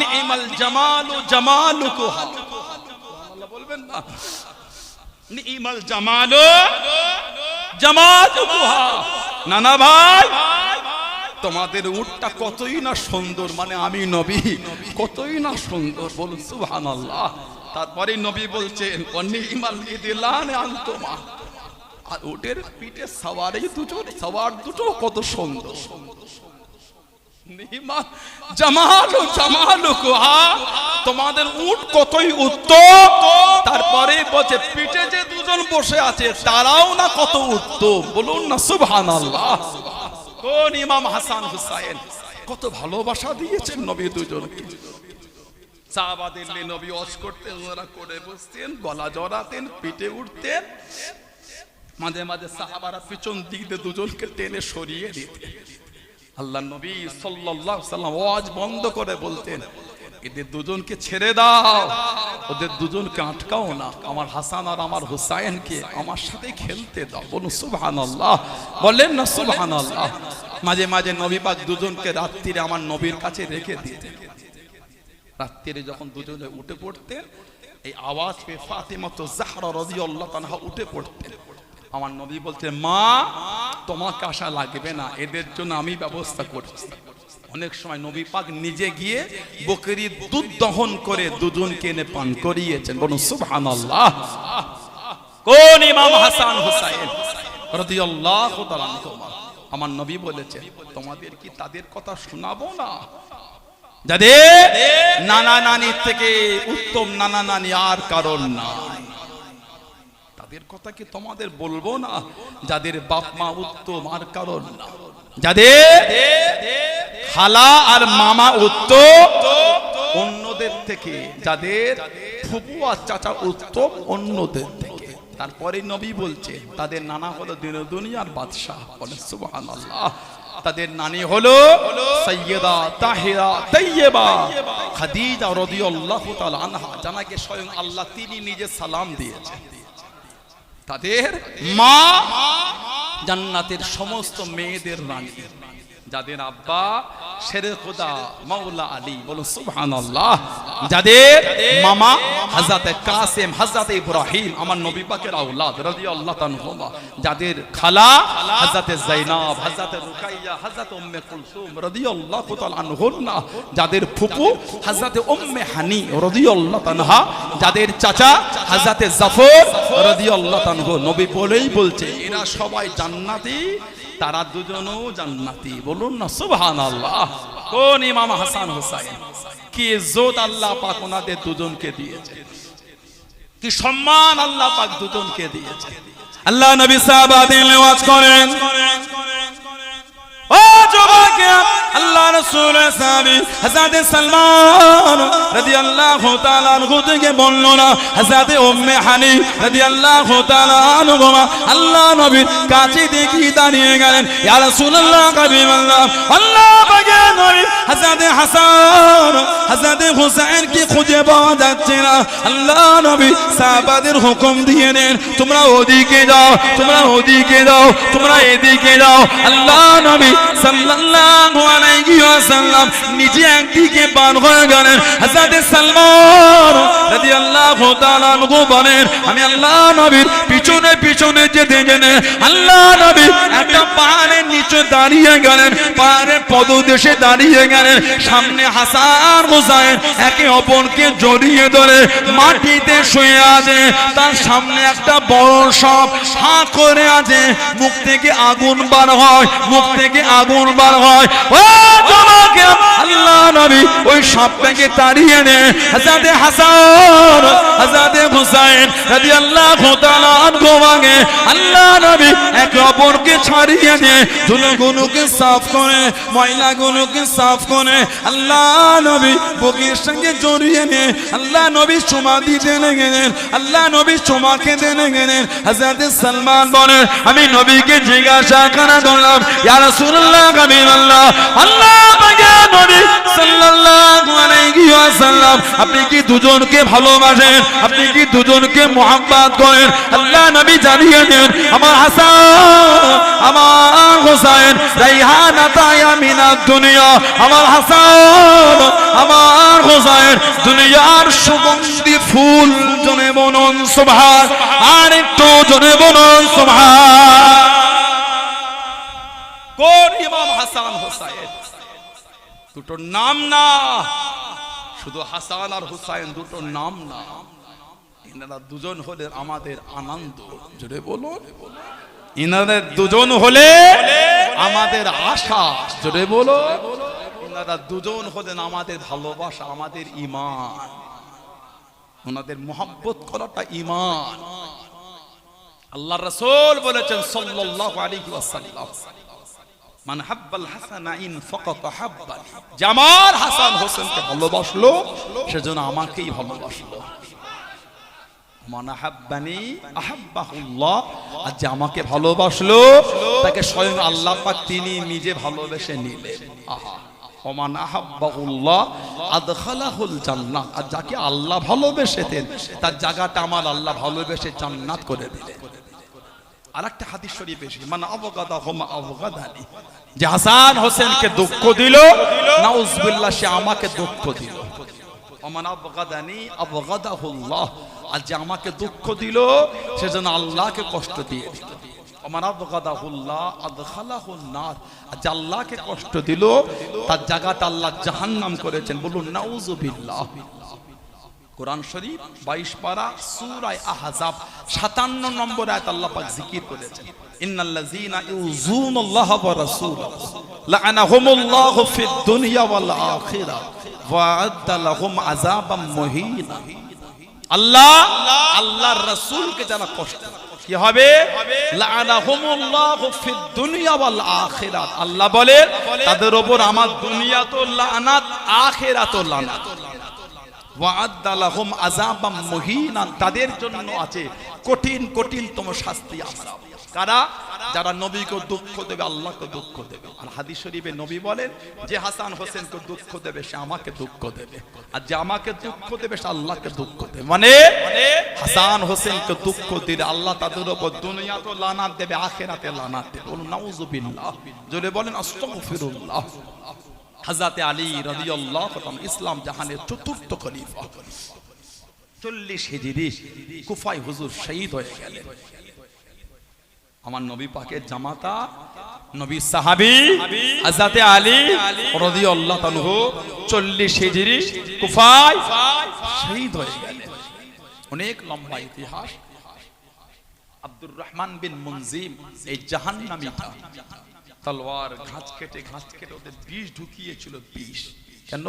নিমাল জামালু জামালুকুহা। সুবহানাল্লাহ বলবেন না? নিমাল জামালু জামালুকুহা। নানা ভাই, তোমাদের উটটা কতই না সুন্দর, মানে আমি নবী কতই না সুন্দর, বলুন সুবহানাল্লাহ। তারপরে নবী বলছেন নিমাল ইদিলান আনতুমা। আর উটের পিঠে সওয়ারি দুজন, সওয়ার দুটো কত সুন্দর। নিমাল জামালু জামালুকুহা, তোমাদের উট কতই উত্তম। তারপরে বলছে পিঠে যে দুজন বসে আছে তারাও না কত উত্তম, বলুন না সুবহানাল্লাহ। কোন ইমাম হাসান হুসাইন কত ভালোবাসা দিয়েছেন নবী দুজনকে। সাহাবাদের নবী ওয়াজ করতেন, ওরা করে বসতেন, গলা জড়াতেন, পিঠে উঠতেন। মাঝে মাঝে সাহাবারা পিছন দিক দিয়ে দুজনকে টেনে সরিয়ে দিতেন। আল্লাহ নবী সাল্লাল্লাহু আলাইহি ওয়াসাল্লাম ওয়াজ বন্ধ করে বলতেন এদের দুজনকে ছেড়ে দাও, ওদের দুজনকে আটকাও না, আমার হাসান আর আমার হুসাইনকে আমার সাথে খেলতে দাও। বলুন সুবহানাল্লাহ, বলেন না সুবহানাল্লাহ। মাঝে মাঝে নবী পাক দুজনকে রাত্রিরে আমার নবীর কাছে রেখে দিতেন। রাত্রিরে যখন দুজনে উঠে পড়তেন, এই আওয়াজ পেয়ে ফাতিমা জাহরা রাদিয়াল্লাহু আনহা উঠে পড়তেন। আমার নবী বলতেন মা, তোমাকে আশা লাগবে না, এদের জন্য আমি ব্যবস্থা করছি। অনেক সময় নবী পাক নিজে গিয়ে বকরির দুধ দহন করে দুজনকে এনে পান করিয়েছেন। বলুন সুবহানাল্লাহ। কোন ইমাম হাসান হুসাইন রাদিয়াল্লাহু তাআলা আনহুমা। আমার নবী বলেছেন তোমাদের কি তাদের কথা শোনাবো না, যাদের নানা নানির থেকে উত্তম নানা নানি আর কারণ নাই? তাদের কথা কি তোমাদের বলবো না, যাদের বাপ মা উত্তম আর কারণ না? যাদের খালা আর মামা উত্তম অন্যদের থেকে, যাদের ফুফু আর চাচা উত্তম অন্যদের থেকে। তারপরে নবী বলছে তাদের নানা হলো দুনিয়ার বাদশাহ। বলে সুবহানাল্লাহ। তাদের নানি হলো সাইয়্যিদা তাহিরা তাইয়্যিবা খাদিজা রাদিয়াল্লাহু তাআলা আনহা, যাকে স্বয়ং আল্লাহ তিনি নিজে সালাম দিয়েছেন। তাদের মা জান্নাতের সমস্ত মেয়েদের রানী, যাদের আব্বা শেরে খোদা মাওলা আলী। বলুন সুবহানাল্লাহ। যাদের মামা হযরতে কাসেম, হযরতে ইব্রাহিম, আমার নবী পাকের আওলাদ রাদিয়াল্লাহু তাআলা। যাদের খালা হযরতে যায়েনব, হযরতে রুকাইয়া, হযরতে উম্মে কুলসুম রাদিয়াল্লাহু তাআলা আনহুন্না। যাদের ফুফু হযরতে উম্মে হানি রাদিয়াল্লাহু তাআলা। যাদের চাচা হযরতে জাফর রাদিয়াল্লাহু তাআলা। নবী বলেই বলছে এরা সবাই জান্নাতি, তারা দুজনও জান্নাতি। বলুন না সুবহানাল্লাহ। কোন ইমাম হাসান হুসাইন, কি ইজ্জত আল্লাহ পাক ওনাদের দুজনকে দিয়েছে, কি সম্মান আল্লাহ পাক দুজনকে দিয়েছে। আল্লাহ নবী সাহাবাদের ওয়াজ করেন, ও যুবক, আল্লাহ রাসূলের সাহাবী হযরত সালমান রাদিয়াল্লাহু তাআলা আনহু থেকে বললো না, হযরত উম্মে হানি রাদিয়াল্লাহু তাআলা আনহুমা আল্লাহ নবীর কাছে দেখি দাঁড়িয়ে গেলেন। ইয়া রাসূলুল্লাহ, হাবিবাল্লাহ, আল্লাহ পাকের নবী হযরত হাসান হযরত হুসাইন কি খুঁজে পাওয়া যাচ্ছে না। আল্লাহ নবী সাহাবাদের হুকুম দিয়ে দেন তোমরা ওদিকে যাও, তোমরা ওদিকে যাও, তোমরা এদিকে যাও। আল্লাহ নবী সাল্লাল্লাহু আলাইহি ওয়াসাল্লাম নিজে একদিকে বার হয়ে গেলেন। হযরত সালমান রাদিয়াল্লাহু তাআলা আনহু বলেন আমি আল্লাহ নবীর পিছনে পিছনে যেতে যেতে আল্লাহ নবী একটা পাহাড়ের নিচে দাঁড়িয়ে গেলেন, পাহাড়ের পদদেশে দাঁড়িয়ে গেলেন। সামনে হাসান হুসাইন একে অপরকে জড়িয়ে ধরে মাটিতে শুয়ে আছে। তার সামনে একটা বড় সাপ হা করে আছে, মুখ থেকে আগুন বার হয়, মুখ থেকে আগুন বার হয়। ও জমাকে আল্লাহ নবী ওই সাপটাকে তাড়িয়ে নেয়। হযরত হাসান হযরত হুসাইন রাদিয়াল্লাহু তাআলা আনহুমাকে আল্লাহ নবী একে অপরকে ছাড়িয়ে নেয়, ধুলোগুলোকে সাফ করে, ময়লাগুলোকে সাফ করে আল্লাহ নবী বুকের সঙ্গে জড়িয়ে নেয়। আল্লাহ নবী চুমা দিতে গেলেন, আল্লাহ নবী চুমা খেতে গেলেন। হযরত সালমান বলেন আমি নবীকে জিজ্ঞাসা করা করলাম ইয়া রাসূলুল্লাহ হাবিবাল্লাহ, আল্লাহ পাকের নবী সাল্লাল্লাহু আলাইহি ওয়াসাল্লাম আপনি কি দুজনকে ভালোবাসেন, আপনি কি দুজনকে মোহাব্বত করেন? আল্লাহ নবী জানিয়ে দেন আমার হাসান আমার হুসাইন রাইহানাতায়া মিনাদ দুনিয়া, আমার হাসান আমার হুসাইন দুনিয়ার সুগন্ধি ফুল। জনে বলুন সুবহান, আর একটু জনে বলুন সুবহান। কোন ইমাম হাসান হুসাইন? দুটো নাম না, শুধু হাসান আর হুসাইন দুটো নাম না, এনারা দুজন হলে আমাদের আনন্দ। জোরে বলুন, এনারা দুজন হলে আমাদের আশা। জোরে বলো, এনারা দুজন হলেন আমাদের ভালোবাসা, আমাদের ঈমান। ওনাদের মোহাব্বত করাটা ঈমান। আল্লাহর রাসূল বলেছেন সাল্লাল্লাহু আলাইহি ওয়াসাল্লাম মান হাব্বাল হাসানাইন ফাকাত হাব্বানি, যে আমার হাসান হোসেনকে ভালোবাসলো সেজন্য আমাকেই ভালোবাসলো। মান হাব্বানি আহাব্বাহুল্লাহ, আর যে আমাকে ভালোবাসলো তাকে স্বয়ং আল্লাহ পাক তিনি নিজে ভালোবেসে নিলেন। আহা, ওমান আহাব্বাহুল্লাহ আদখালাহুল জান্নাহ, আর যাকে আল্লাহ ভালোবেসেছেন তার জায়গাটা আমার আল্লাহ ভালোবেসে জান্নাত করে দিলেন। আরেকটা হাদিস শরীফ এসে মান আবগাদাহুম আবগাদানি, যে হাসান হোসেনকে দুঃখ দিল নাউজুবিল্লাহ সে আমাকে দুঃখ দিল। ওমান আবগাদানি আবগাদাহুল্লাহ, আর যে আমাকে দুঃখ দিল সেজন্য আল্লাহকে কষ্ট দিয়ে দিল। ওমান আবগাদাহুল্লাহ আদখালাহুন নার, আর যে আল্লাহকে কষ্ট দিল তার জায়গাটা আল্লাহ জাহান্নাম করেছেন। বলুন নাউজুবিল্লাহ। কোরআন শরীফ 22 পারা সূরা আহজাব 57 নম্বর আয়াত আল্লাহ পাক জিকির করেছেন ইন্নাল্লাযীনা ইউযুনাল্লাহা ওয়া রাসূলাহু লাআনাহুমুল্লাহু ফিদ দুনিয়া ওয়াল আখিরাহ ওয়া আ'আদ্দা লাহুম আযাবাম মুহিনা। আল্লাহর রাসূলকে যারা কষ্ট কি হবে লাআনাহুমুল্লাহু ফিদ দুনিয়া ওয়াল আখিরাহ, আল্লাহ বলেন তাদের উপর আমার দুনিয়াতো লানাত আখিরাতো লানাত। ওয়া'আদ্দা লাহুম আযাবাম মুহিনা, তাদের জন্য আছে কঠিন কঠিনতম শাস্তি আযাব। কারা? যারা নবীকে দুঃখ দেবে আল্লাহকে দুঃখ দেবে। আর হাদিস শরীফে নবী বলেন যে হাসান হোসেনকে দুঃখ দেবে সে আমাকে দুঃখ দেবে, আর যে আমাকে দুঃখ দেবে সে আল্লাহকে দুঃখ দেবে। মানে হাসান হোসেনকে দুঃখ দিলে আল্লাহ তাদের উপর দুনিয়াতে লানাত দেবে, আখিরাতে লানাত দেবে। বলুন নাউজুবিল্লাহ, জোরে বলেন আস্তাগফিরুল্লাহ। হযরত আলী রাদিয়াল্লাহু তাআলা ইসলাম জাহানের চতুর্থ খলিফা, 40 হিজরি কুফায় হুজুর শহীদ হয়ে গেলেন। আমার নবী পাকের জামাতা নবী সাহাবী হযরত আলী রাদিয়াল্লাহু তাআলা 40 হিজরি কুফায় শহীদ হয়ে গেলেন। অনেক লম্বা ইতিহাস। আব্দুর রহমান বিন মুনজিম এই জাহান্নামীটা তলোয়ার ঘাঁচ কেটে ওদের বিষ ঢুকিয়েছিল। বিষ কেন?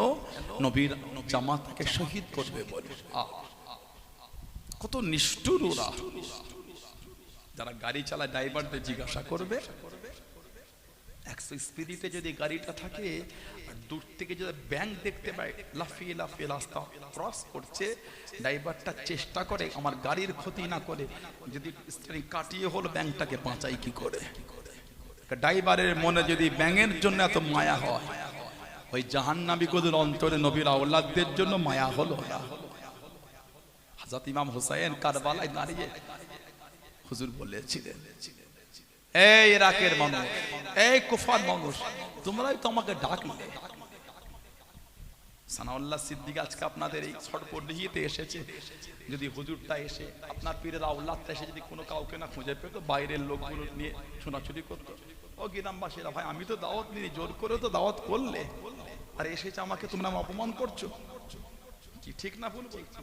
নবীর জামাতাকে শহীদ করবে বলে। কত নিষ্ঠুর ওরা। যারা গাড়ি চালায় ড্রাইভারদের জিজ্ঞাসা করবে 100 স্পিডে যদি গাড়িটা থাকে আর দূর থেকে যদি ব্যাংক দেখতে পায় লাফিয়ে লাফিয়ে রাস্তা ক্রস করছে, ড্রাইভারটা চেষ্টা করে আমার গাড়ির ক্ষতি না করে যদি স্টিয়ারিং কাটিয়ে হলো ব্যাংকটাকে বাঁচাই কি করে। ড্রাইভারের মনে যদি ব্যাঙের জন্য এত মায়া হয়, ওই জাহান্নামী কোদের অন্তরে নবীর আওলাদদের জন্য মায়া হলো না। হযরত ইমাম হুসাইন কারবালায় দাঁড়িয়ে হুজুর বলেছিলেন এই ইরাকের মানুষ, এই কুফার মানুষ, তোমরাই তো আমাকে ডাকলে। সানাউল্লাহ সিদ্দিক আজকে আপনাদের এই ছটপটিতে এসেছে। যদি হুজুরটা এসে আপনার পীরের আওলাদটা এসে যদি কোনো কাউকে না খুঁজে পেত, বাইরের লোকগুলো নিয়ে ছোটাছুটি করতো। ও গ্রামবাসীরা, ভাই আমি তো দাওয়াত নিয়ে জোর করে তো দাওয়াত করলে, আর এসেছে আমাকে তোমরা অপমান করছো, কি ঠিক না ভুল বলছি?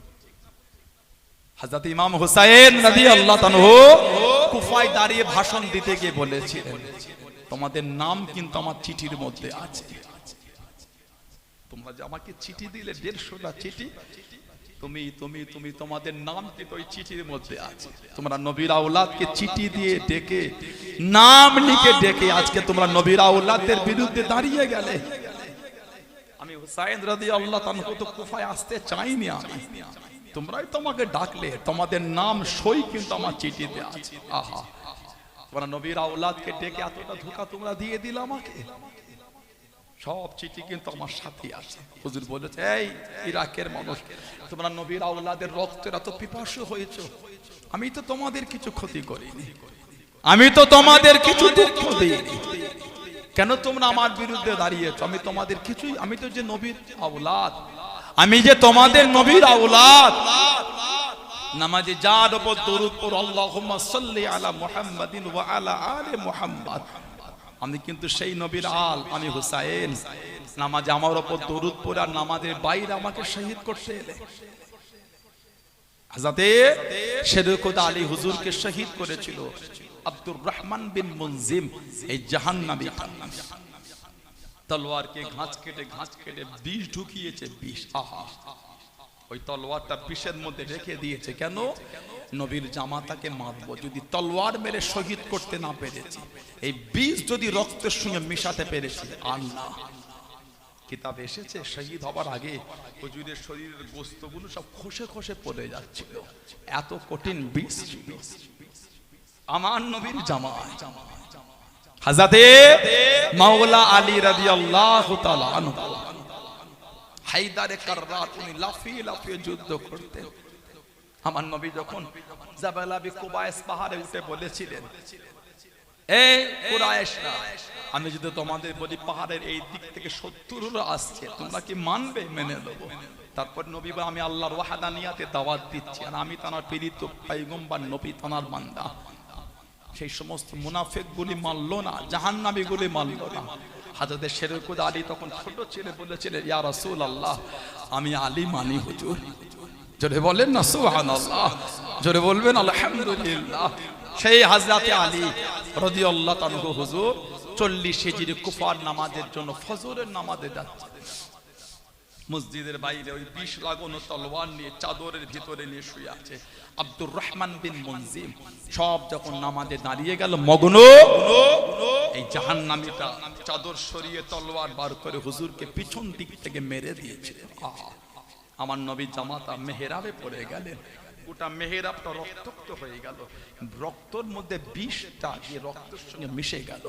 হযরত ইমাম হুসাইন রাদিয়াল্লাহু তাআলা কুফায় দাঁড়িয়ে ভাষণ দিতে গিয়ে বলেছিলেন, তোমাদের নাম কিন্তু আমার চিঠির মধ্যে আছে। তোমরা যে আমাকে চিঠি দিলে 150টা চিঠি, তুমি তুমি তুমি তোমাদের নাম কিন্তু ওই চিঠির মধ্যে আছে। তোমরা নবীর আওলাদকে চিঠি দিয়ে ডেকে, নাম লিখে ডেকে আজকে তোমরা নবীর আওলাদের বিরুদ্ধে দাঁড়িয়ে গেলে। আমি হুসাইন রাদিয়াল্লাহু তাআলা তো কুফায় আসতে চাইনি, আমি তোমরাই তোমাকে ডাকলে, তোমাদের নাম সই কিন্তু আমার চিঠিতে আছে। আহা, তোমরা নবীর আওলাদকে ডেকে এতটা ধোঁকা তোমরা দিয়ে দিলে আমাকে। সব চিঠি কিন্তু আমার সাথে আছে। হুজুর বলেছে, এই ইরাকের মানুষ, তোমরা নবীর আওলাদের রক্তের এত পিপাসু হয়েছো, আমি তো তোমাদের কিছু ক্ষতি করিনি, আমি তো তোমাদের কিছু দুঃখ দিইনি, কেন তোমরা আমার বিরুদ্ধে দাঁড়িয়েছো? আমি তোমাদের কিছুই, আমি তো যে নবীর আওলাদ, আমি যে তোমাদের নবীর আওলাদ। নামাজে যার উপর দরুদ পড়ো, আল্লাহুম্মা সাল্লি আলা মুহাম্মাদিন ওয়া আলা আলি মুহাম্মাদ, আমি কিন্তু সেই নবীর আল, আমি হুসাইন। নামাজে আমার উপর দরুদ পড়ে আর নামাজের বাইরে আমাকে শহীদ করতে এলে। হযরতে শেরখুদা আলী হুজুরকে শহীদ করেছিল আব্দুর রহমান বিন মুনজিম, এই জাহান্নামী তলোয়ারকে ঘাঁচ কেটে বিষ ঢুকিয়েছে, বিষ। আহা, ওই তলোয়ারটা বিষের মধ্যে রেখে দিয়েছে। কেন? নবীর জামাতাকে মারবো, যদি তলোয়ার মেরে শহীদ করতে না পেরেছি, এই বিষ যদি রক্তের সঙ্গে মিশাতে পেরেছি আর না। কিতাব এসেছে শহীদ হবার আগে হুজুরের শরীরের গোশতগুলো সব খসে খসে পড়ে যাচ্ছিল, এত কঠিন বিষ। আমার নবীর জামাত হযরতে মাওলা আলী রাদিয়াল্লাহু তাআলা আনহু, হায়দারে কাররার, উনি লাফিয়ে লাফিয়ে যুদ্ধ করতেন। আমার নবী যখন জাবাল আবি কুবাইস পাহাড়ে উঠে বলেছিলেন, এই কুরাইশরা, আমি যদি তোমাদের বলি পাহাড়ের এই দিক থেকে শত্রুরা আসছে, তোমরা কি মানবে? মেনে নেব। তারপর নবী বলে, আমি আল্লাহর ওয়াহদানিয়াতে দাওয়াত দিচ্ছি, আর আমি তার প্রেরিত পয়গম্বর, নবী তার বান্দা। সেই সমস্ত মুনাফিকগুলি মানলো না, জাহান্নামীগুলি মানলো না। হযরত শেরখুদা আলী তখন ছোট ছেলে বলেছিলেন, ইয়া রাসূলুল্লাহ, আমি আলী মানি হুজুর। জোরে বলেন না সুবহানাল্লাহ, জোরে বলবেন আলহামদুলিল্লাহ। সেই হযরতে আলী রাদিয়াল্লাহু তাআলা হুজুর 40 হিজরি কুফার নামাজের জন্য ফজরের নামাজে যাচ্ছে। মসজিদের বাইরে ওই বিষ লাগানো তলোয়ার নিয়ে চাদরের ভিতরে নিয়ে শুয়ে আছে আব্দুর রহমান বিন মুনজিম। সব যখন নামাজে দাঁড়িয়ে গেল মগ্ন, এই জাহান্নামীটা চাদর সরিয়ে তলোয়ার বার করে হুজুরকে পিছন দিক থেকে মেরে দিয়েছে। আমার নবী জামাতা মেহরাবে পড়ে গেলেন, গোটা মেহরাবটা রক্তাক্ত হয়ে গেল, রক্তের মধ্যে বিষটা গিয়ে রক্তের সঙ্গে মিশে গেল।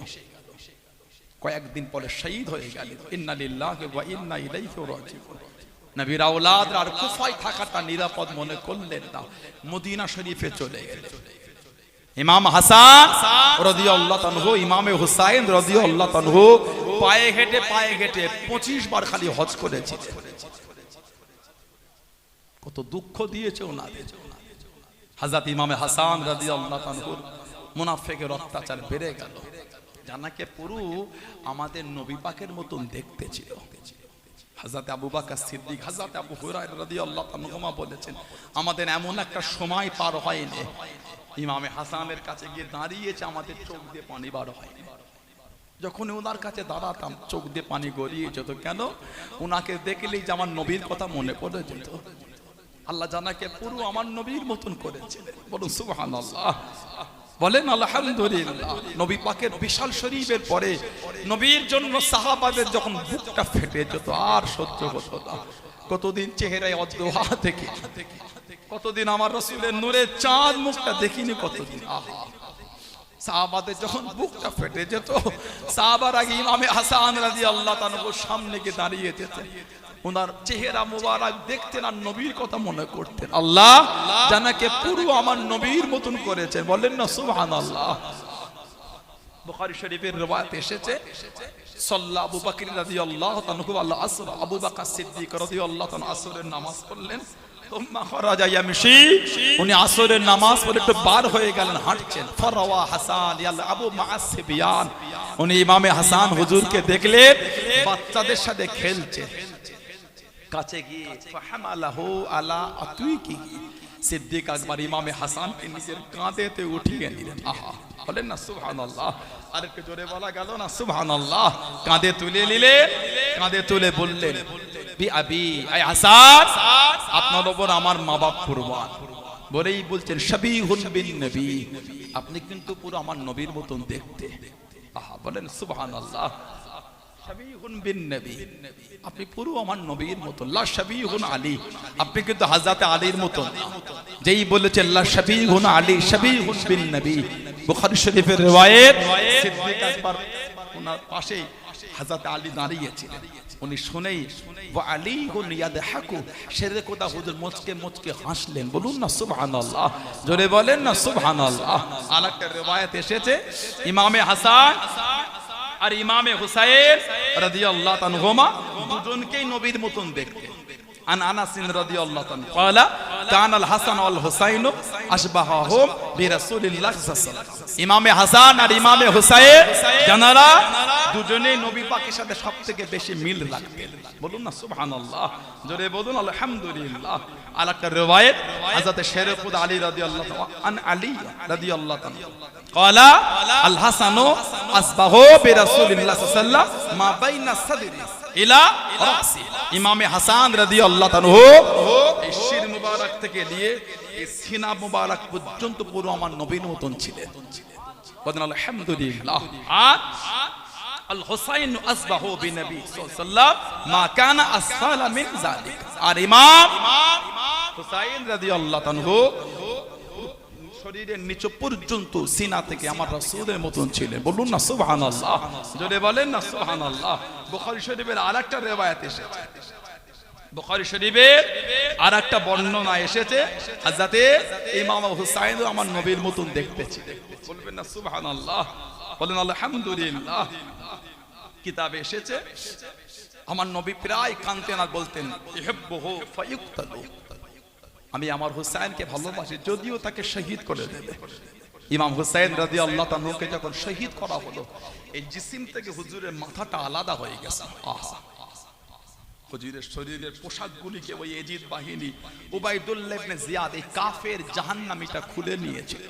কয়েকদিন পরে শহীদ হয়ে গেলেন। ইন্না লিল্লাহি ওয়া ইন্না ইলাইহি রাজিউন। নবীর আওলাদ আর কুফায় থাকাটা নিরাপদ মনে করলেন না, মদিনা শরীফে চলে গেলেন। ইমাম হাসান রাদিয়াল্লাহু তাআলা, ইমামে হুসাইন রাদিয়াল্লাহু তাআলা পায়ে হেঁটে 25 বার খালি হজ করেছিলেন। কত দুঃখ দিয়েছে ওনাদের। হযরত ইমামে হাসান রাদিয়াল্লাহু তাআলা মুনাফিকের অত্যাচার বেড়ে গেল। জানাকে পুরো আমাদের নবী পাকের মতন দেখতে ছিল। হযরত আবু বকর সিদ্দিক, হযরত আবু হুরায়রা রাদিয়াল্লাহু তাআলা বলেছেন, আমাদের এমন একটা সময় পার হয়নি, ইমামে হাসানের কাছে গিয়ে দাঁড়িয়েছে, আমাদের চোখ দিয়ে পানি বার হয়নি। যখন ওনার কাছে দাঁড়াতাম চোখ দিয়ে পানি গড়িয়ে যেত। কেন? ওনাকে দেখলেই যে আমার নবীর কথা মনে পড়ে যেত। আল্লাহ জানাকে পুরো আমার নবীর মতন করেছিলেন। বলুন সুবহানাল্লাহ, বলেন আলহামদুলিল্লাহ। নবী পাকের বিশাল শরীফের পরে নবীর জন্য সাহাবাদের যখন বুকটা ফেটে যেত, আর সহ্য হতো না। কতদিন চেহারায় অদ্দোহা থেকে, কতদিন আমার রাসূলের নূরের চাঁদ মুখটা দেখিনি, কতদিন। আহা, সাহাবাদের যখন বুকটা ফেটে যেত, সাহাবার আগে ইমামে হাসান রাদিয়াল্লাহু তাআলা সামনে গিয়ে দাঁড়িয়ে যেতেন, ওনার চেহারা মুবারক দেখতেন আর নবীর কথা মনে করতেন। আল্লাহ জানাকে পুরো আমার নবীর মতন করেছেন, বলেন না সুবহানাল্লাহ। বুখারী শরীফের riwayat এসেছে সাল্লা আবু বকর রাদিয়াল্লাহু তাআলা আল আসর, আবু বকর সিদ্দিক রাদিয়াল্লাহু তাআলা আসরের নামাজ পড়লেন। তুম্মা খারাজা ইয়ামশি, উনি আসরের নামাজ পড়ে একটু বার হয়ে গেলেন, হাঁটছেন। ফারাওয়া হাসান ইয়ালআবু মা'আস সিবিয়ান, উনি ইমামে হাসান হুজুরকে দেখলেন বাচ্চাদের সাথে খেলছে। কাছে গিয়ে ফাহামালাহু আলা আতুইকি, সিদ্দিক আকবর ইমামে হাসানকে নিজের কাঁধেতে উঠিয়ে নিলেন। আহা, বলেন না সুবহানাল্লাহ। আর একটু জোরে বলা গেল না সুবহানাল্লাহ। কাঁধে তুলে নিলে, কাঁধে তুলে বললেন বি আবি, আই হাসান আপনার উপর আমার মা বাপ কুরবান। বলেই বলছেন শাবিহুন বিন নবী, আপনি কিন্তু পুরো আমার নবীর মতন দেখতে। আহা, বলেন সুবহানাল্লাহ। শাবিহুন বিন নবী, আপনি পুরো আমার নবীর মতন। লা শাবিহুন আলী, আপনি কিন্তু হযরত আলীর মতন। যেই বলেছেন লা শাবিহুন আলী শাবিহুন বিন নবী, বুখারী শরীফের riwayat। সিদ্দিক আকবর ওনার পাশেই হযরত আলী দাঁড়িয়েছিলেন। উনি শুনেই ওয়া আলীহুন ইয়াদহাকু, শেরে কোদা হুজুর মুচকে মুচকে হাসলেন। বলুন না সুবহানাল্লাহ, জোরে বলেন না সুবহানাল্লাহ। আরেকটা riwayat এসেছে ইমামে হাসান আর ইমামে হুসাইন রাদিয়াল্লাহু তাআলা দুজনকেই নবীর মতন দেখতে। আন আনাস রাদিয়াল্লাহু তাআলা ক্বালা কানাল হাসান ওয়াল হুসাইন আশবাহুম বিরাসূলিল্লাহ সাল্লাল্লাহু আলাইহি ওয়াসাল্লাম। ইমামে হাসান আর ইমামে হুসাইন জানারা দুজনেই নবী পাকের সাথে সবথেকে বেশি মিল রাখতেন। বলুন না সুবহানাল্লাহ, জোরে বলুন আলহামদুলিল্লাহ। আরেকটা riwayat হযরত শেরে খুদা আলী রাদিয়াল্লাহু তাআলা আন আলী রাদিয়াল্লাহু তাআলা ক্বালা আল হাসানু আসবাহু বিরাসূলিল্লাহ সাল্লাল্লাহু আলাইহি ওয়াসাল্লাম মা বাইনা সাদরি ইলা রাসি। ইমামে হাসান রাদিয়াল্লাহু তাআলা এই শির মুবারক থেকে নিয়ে এই সিনা মুবারক পর্যন্ত পুরো আমার নবীর মতন ছিলেন। বলেন আলহামদুলিল্লাহ। আর আল হুসাইন আসবাহু বিনবী সাল্লাল্লাহু আলাইহি ওয়াসাল্লাম মা কানা আসফালা মিন যালিক। আর ইমাম হুসাইন রাদিয়াল্লাহু তাআলা শরীরের নিচ পর্যন্ত সিনা থেকে আমার রাসূলের মতন ছিলেন। বলুন না সুবহানাল্লাহ, জোরে বলেন না সুবহানাল্লাহ। বুখারী শরীফের আরেকটা riwayat এসেছে, বুখারী শরীফের আরেকটা বর্ণনা এসেছে হযরত ইমাম হুসাইন আমার নবীর মতন দেখতে ছিলেন। বলবেন না সুবহানাল্লাহ, বলেন আলহামদুলিল্লাহ। কিতাবে এসেছে আমার নবী প্রায় কাঁদতেন আর বলতেন ইহিব্বুহু ফায়ুক্তালু, আমি আমার হুসাইনকে ভালোবাসি, যদিও তাকে শহীদ করে দেবে। ইমাম হুসাইন রাদিয়াল্লাহু তাআলাকে যখন শহীদ করা হলো, এই জিসিম থেকে হুজুরের মাথাটা আলাদা হয়ে গেছে। আহা, হুজুরের শরীরের পোশাকগুলিকে ওই এজিদ বাহিনী উবাইদুল্লাহ ইবনে জিয়াদ এই কাফের জাহান্নামীটা খুলে নিয়েছিল।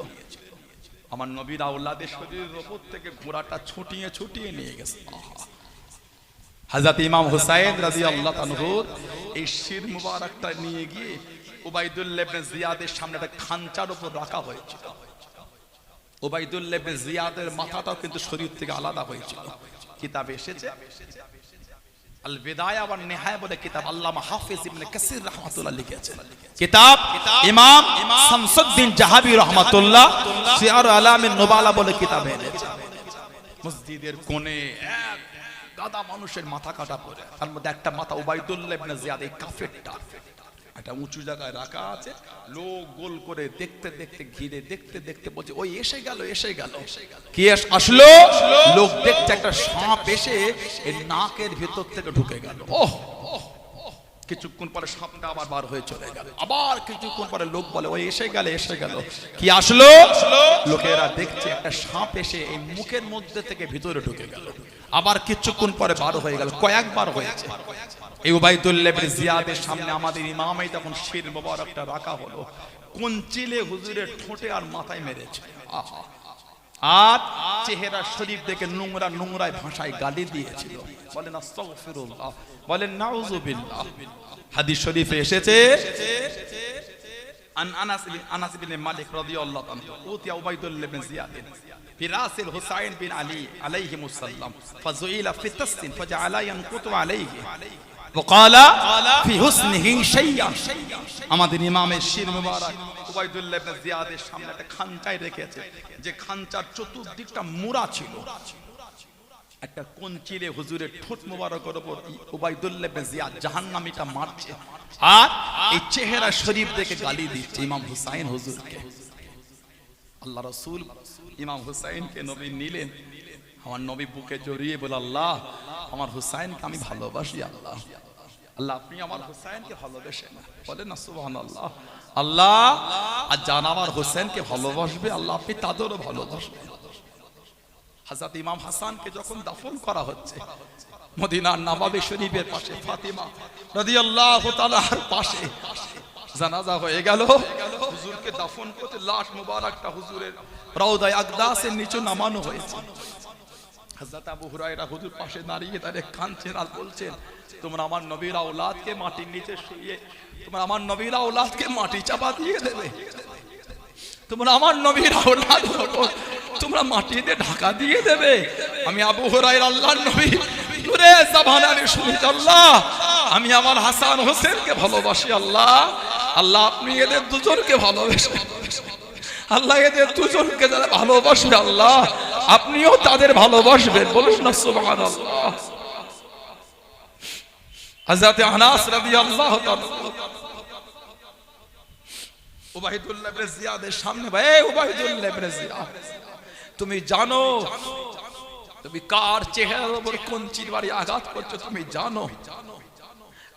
আমার নবীর আওলাদের শরীরের উপর থেকে ঘোড়াটা ছুটিয়ে ছুটিয়ে নিয়ে গেছে। আহা, হযরত ইমাম হুসাইন রাদিয়াল্লাহু তাআলা এই শির মুবারকটা নিয়ে গিয়ে উবাইদুল্লাহ ইবনে জিয়াদের সামনে একটা খাঞ্চার উপর রাখা হয়েছিল। উবাইদুল্লাহ ইবনে জিয়াদের মাথাটাও কিন্তু শরীর থেকে আলাদা হয়েছিল। কিতাবে এসেছে আল বিদায়া ওয়ান নিহায়া বলে কিতাব আল্লামা হাফিজ ইবনে কাসির রাহমাতুল্লাহ লিখেছেন। কিতাব ইমাম শামসুদ্দিন জাহাবি রাহমাতুল্লাহ সিয়ার আলামিন নুবালা বলে কিতাবে এনেছে। মসজিদের কোণে এক গাদা মানুষের মাথা কাটা পড়ে, তার মধ্যে একটা মাথা উবাইদুল্লাহ ইবনে জিয়াদ এই কাফেরটা একটা উঁচু জায়গায় রাখা আছে। লোক গোল করে দেখতে দেখতে ঘিরে দেখতে দেখতে বলছে ওই এসে গেল এসে গেল। কি আসলো? লোক দেখছে একটা সাপ এসে এর নাকের ভিতর থেকে ঢুকে গেল। ওহ, কিছুক্ষণ পরে সাপটা আবার বার হয়ে চলে গেল। আবার কিছুক্ষণ পরে লোক বলে ওই এসে গেল এসে গেল। কি আসলো? লোকেরা দেখছে একটা সাপ এসে এই মুখের মধ্যে থেকে ভিতরে ঢুকে গেল। আবার কিছুক্ষণ পরে বার হয়ে গেল। কয়েকবার হয়েছে। এই উবাইদুল্লাহ ইবনে জিয়াদের সামনে আমাদের ইমামই তখন শির মুবারকটা রাখা হলো। কোনচিলে হুজুরের ঠোঁটে আর মাথায় মেরেছে। আহা, আর চেহারা শরীফ দেখে নোংরা নোংরায় ভাষায় গালি দিয়েছিল। বলেন আস্তাগফিরুল্লাহ, বলেন নাউযুবিল্লাহ। হাদিস শরীফে এসেছে আন আনাস ইবনে মালিক রাদিয়াল্লাহু আনহু উতিয়া উবাইদুল্লাহ ইবনে জিয়াদ في راس الحسين بن علي عليهم السلام فزئل في التسن فجعل ينقط عليه وقال في حسنه شيئا। আমাদের ইমামের শির মুবারক উবাইদুল্লাহ ইবনে জিয়াদের সামনে একটা খাঞ্চায় রেখেছে, যে খাঞ্চার চতুর্দিকটা মুড়া ছিল। একটা কোনচিলে হুজুরের ঠোঁট মুবারকের উপর উবাইদুল্লাহ ইবনে জিয়াদ জাহান্নামীটা মারছে, আর এই চেহারা শরীফ দেখে গালি দিচ্ছে ইমাম হুসাইন হুজুরকে। আল্লাহ রাসূল ইমাম হুসাইনকে নবী নিলেন, আমার নবী বুকে জড়িয়ে বলে, আল্লাহ আমার হুসাইনকে আমি ভালোবাসি, আল্লাহ আল্লাহ আপনি আমার হুসাইনকে ভালোবাসেন, বলেন না সুবহানাল্লাহ। আল্লাহ আর যারা আমার হুসাইনকে ভালোবাসবে আল্লাহ আপনি তাদেরও ভালোবাসবেন। হযরত ইমাম হাসানকে যখন দাফন করা হচ্ছে মদিনার নববী শরীফের পাশে, ফাতিমা রাদিয়াল্লাহু তাআলার পাশে জানাজা হয়ে গেল। হুজুরকে দাফন করতে লাশ মুবারকটা হুজুরের রওদায়ে আকদাসের নিচে নামানো হয়েছে। হযরত আবু হুরায়রা হুজুর পাশে দাঁড়িয়ে কাঁদছেন আর বলছেন, তোমরা আমার নবীর আওলাদকে মাটির নিচে শুইয়ে তোমরা আমার নবীর আওলাদকে মাটি চাপা দিয়ে দেবে, তোমরা আমার নবীর আওলাদ তোমরা মাটিতে ঢাকা দিয়ে দেবে। আমি আবু হুরায়রা আল্লাহর নবী নূরে জবানে আমি শুনি, আল্লাহ আমি আমার হাসান হোসেনকে ভালোবাসি, আল্লাহ আল্লাহ আপনি এদের দুজনকে ভালোবাসেন, আল্লাহ এদের দুজনকে যারা ভালোবাসে আল্লাহ আপনিও তাদের ভালোবাসবেন, বলুন না সুবহানাল্লাহ। হযরত আনাস রাদিয়াল্লাহু তাআলা উবাইদুল্লাহ ইবনে জিয়াদের সামনে, ভাই উবাইদুল্লাহ ইবনে জিয়াদ তুমি জানো তুমি কার চেহারার উপর কোন চিরবাড়ি আঘাত করছো, তুমি জানো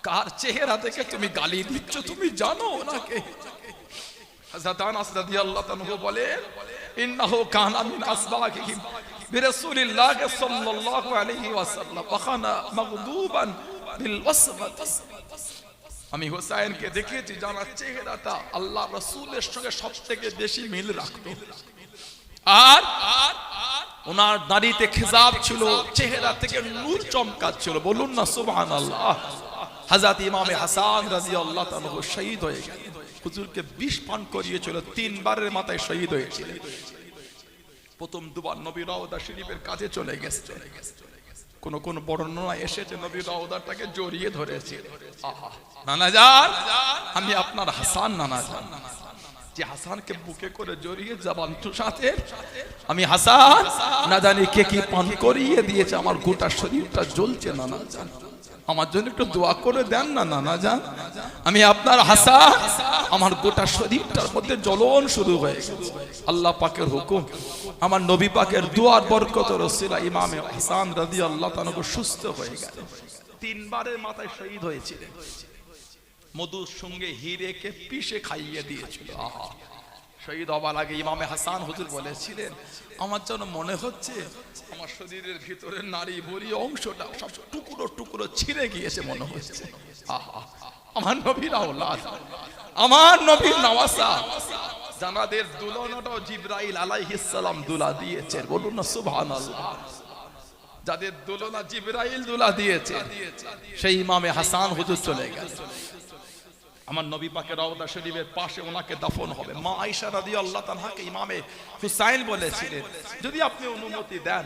কার চেহারা দেখে তুমি গালি দিচ্ছ, তুমি জানো ওনাকে। হযরত আনাস রাদিয়াল্লাহু তাআলা বলেন, ইন্নাহু কানা মিন আসবাহিহিম বিরাসূলিল্লাহ সাল্লাল্লাহু আলাইহি ওয়াসাল্লাম ওয়া কানা মাগদুবান বিল ওয়াসফাত। আমি হুসাইনকে দেখেছি যার চেহারাটা আল্লাহ রাসূলের সঙ্গে সবথেকে বেশি মিল রাখতো, আর ওনার দাড়িতে খেজাব ছিল, চেহারা থেকে নূর চমকাচ্ছিল, বলুন না সুবহানাল্লাহ। হযরত ইমামে হাসান রাদিয়াল্লাহু তাআলা শহীদ হয়ে গেলেন, হুজুরকে বিষ পান করিয়েছিল, 3 বারের মাথায় শহীদ হয়েছিলেন। প্রথম দুবার নবী রওজা শরীফের কাছে চলে গেছে, কোন কোন বর্ণনা এসেছে নবী রওজাটাকে জড়িয়ে ধরেছে। আহা নানা জান, আমি আপনার হাসান নানা জান, যে হাসানকে বুকে করে জড়িয়ে জবানটার সাথে আমি হাসান না জানি কে কি পান করিয়ে দিয়েছে, আমার গোটা শরীরটা জ্বলছে নানা জান, আমার জন্য একটু দোয়া করে দেন না নানা জান। আমি আপনার হাসান, আমার গোটা শরীরটার মধ্যে জ্বলন শুরু হয়ে গেছে। আল্লাহ পাকের হুকুম, আমার নবী পাকের দুয়ার বরকত রসিলা ইমামে হাসান রাদিয়াল্লাহু তাআলা সুস্থ হয়ে গেল। 3 বারের মাথায় শহীদ হয়েছিলেন, মধুর সঙ্গে হিরেকে পিষে খাইয়ে দিয়েছিল। আহা, শহীদ হবার আগে ইমামে হাসান হুজুর বলেছিলেন, আমার যেন মনে হচ্ছে আমার শরীরের ভিতরে নারী ভরি অংশটা সব টুকরো টুকরো ছিঁড়ে গিয়েছে মনে হচ্ছে। আহা, আমার নবীর আওলাদ, আমার নবীর নওয়াসা, জানাদের দুলনাটাও জিবরাইল আলাইহিস সালাম দুলা দিয়েছে, বলুন না সুবহানাল্লাহ। যাদের দুলনা জিবরাইল দুলা দিয়েছে সেই ইমামে হাসান হুজুর চলে গেছে। আমার নবী পাকের রওজা শরীফের পাশে ওনাকে দাফন হবে। মা আয়েশা রাদিয়াল্লাহু তাআলাকে ইমামে হুসাইন বলেছিলেন, যদি আপনি অনুমতি দেন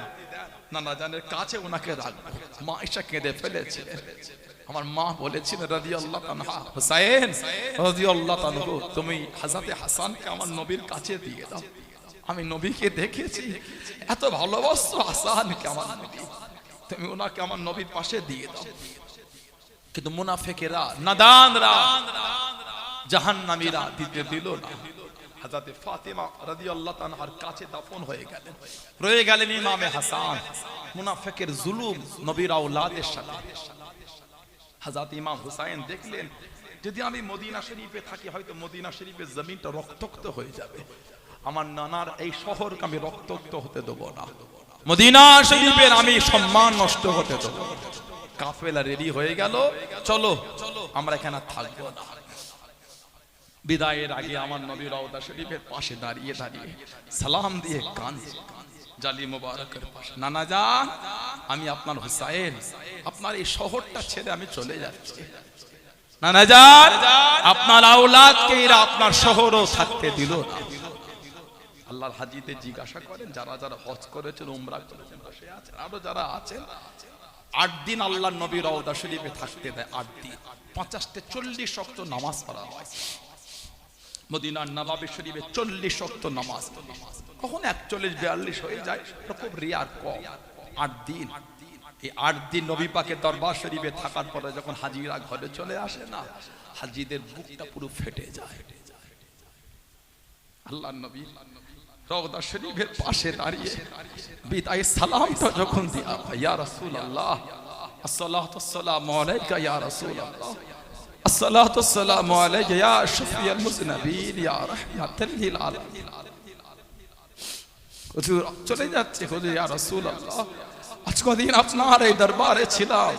নানা জানের কাছে ওনাকে রাখবো। মা আয়েশা কেঁদে ফেলেছিলেন। আমার মা বলেছিলেন রাদিয়াল্লাহু তাআলা, হুসাইন রাদিয়াল্লাহু তাআলা, তুমি হযরত হাসানকে আমার নবীর কাছে দিয়ে দাও। আমি নবীকে দেখেছি, এত ভালোবাসো হাসানকে আমার নবী, তুমি ওনাকে আমার নবীর পাশে দিয়ে দাও। কিন্তু মুনাফিকেরা, নাদানরা, জাহান্নামীরা দিতে দিল না। হযরত ফাতিমা রাদিয়াল্লাহু তাআলার কাছে দাফন হয়ে গেলেন, রয়ে গেলেন ইমামে হাসান। মুনাফিকের জুলুম নবীর আওলাদের সাথে। হযরত ইমাম হুসাইন দেখলেন, যদি আমি মদিনা শরীফে থাকি হয়তো মদিনা শরীফের জমিনটা রক্তাক্ত হয়ে যাবে, আমার নানার এই শহরকে আমি রক্তাক্ত হতে দেব না, মদিনা শরীফের আমি সম্মান নষ্ট হতে দেব না। কাফেলা রেডি হয়ে গেল, চলো আমরা এখানে থাকবো না। বিদায়ের আগে আমার নবী রওজা শরীফের পাশে দাঁড়িয়ে দাঁড়িয়ে সালাম দিয়ে কাঁদছে জালি মোবারকের পাশে, নানা জান আমি আপনার হুসাইন, আপনার এই শহরটা ছেড়ে আমি চলে যাচ্ছি। নানা জান আপনার আওলাদকে এরা আপনার শহরও থাকতে দিল না। আল্লাহর হাজীতে জিজ্ঞাসা করেন, যারা যারা হজ করেছেন, উমরা করেছেন, বসে আছেন, আরো যারা আছেন, 8 দিন আল্লাহর নবী রওজা শরীফে থাকতে দেয়। 8 দিন 50 40 ওয়াক্ত নামাজ পড়া হয়। মদিনার নববী শরীফে 40 ওয়াক্ত নামাজ, কখন 41 42 হয়ে যায়, খুব রিয়ার কম। 8 দিন, এই 8 দিন নবী পাকের দরবার শরীফে থাকার পরে যখন হাজীরা ঘরে চলে আসে না, হাজীদের বুকটা পুরো ফেটে যায়। আল্লাহর নবী রওজা শরীফের পাশে দাঁড়িয়ে বিদায় সালামটা যখন দিয়া, ইয়া রাসূলুল্লাহ আসসালাতু ওয়াসসালামু আলাইকা ইয়া রাসূলুল্লাহ, আসসালাতু ওয়াসসালামু আলাইকা ইয়া শাফিয়াল মুজনিবিন ইয়া রাহমাতাল লিল আলামিন। হুজুর চলে যাচ্ছে, হুজুর ইয়া রাসূলুল্লাহ আজ কদিন আপনার এই দরবারে ছিলাম,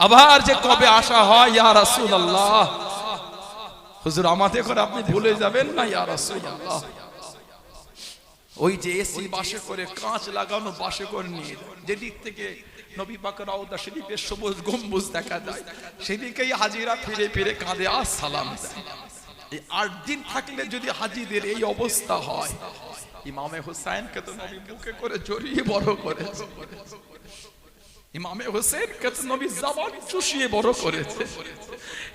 আবার যে কবে আসা হয় ইয়া রাসূলুল্লাহ। হুজুর আমাদের করে আপনি ভুলে যাবেন না ইয়া রাসূলুল্লাহ। ওই যে এসি বাসে করে, কাঁচ লাগানো বাসে করে নিয়ে যেদিক থেকে নবী পাক রওজা শরীফের সবুজ গম্বুজ দেখা যায়, সেদিকেই হাজিরা ফিরে ফিরে কাঁদে আর সালাম দেয়। এই 8 দিন থাকলে যদি হাজিদের এই অবস্থা হয়, ইমামে হুসাইনকে তো নবী বুকে করে জড়িয়ে বড় করেছে, ইমামে হুসাইনকে তো নবী জবান চুষিয়ে বড় করেছে,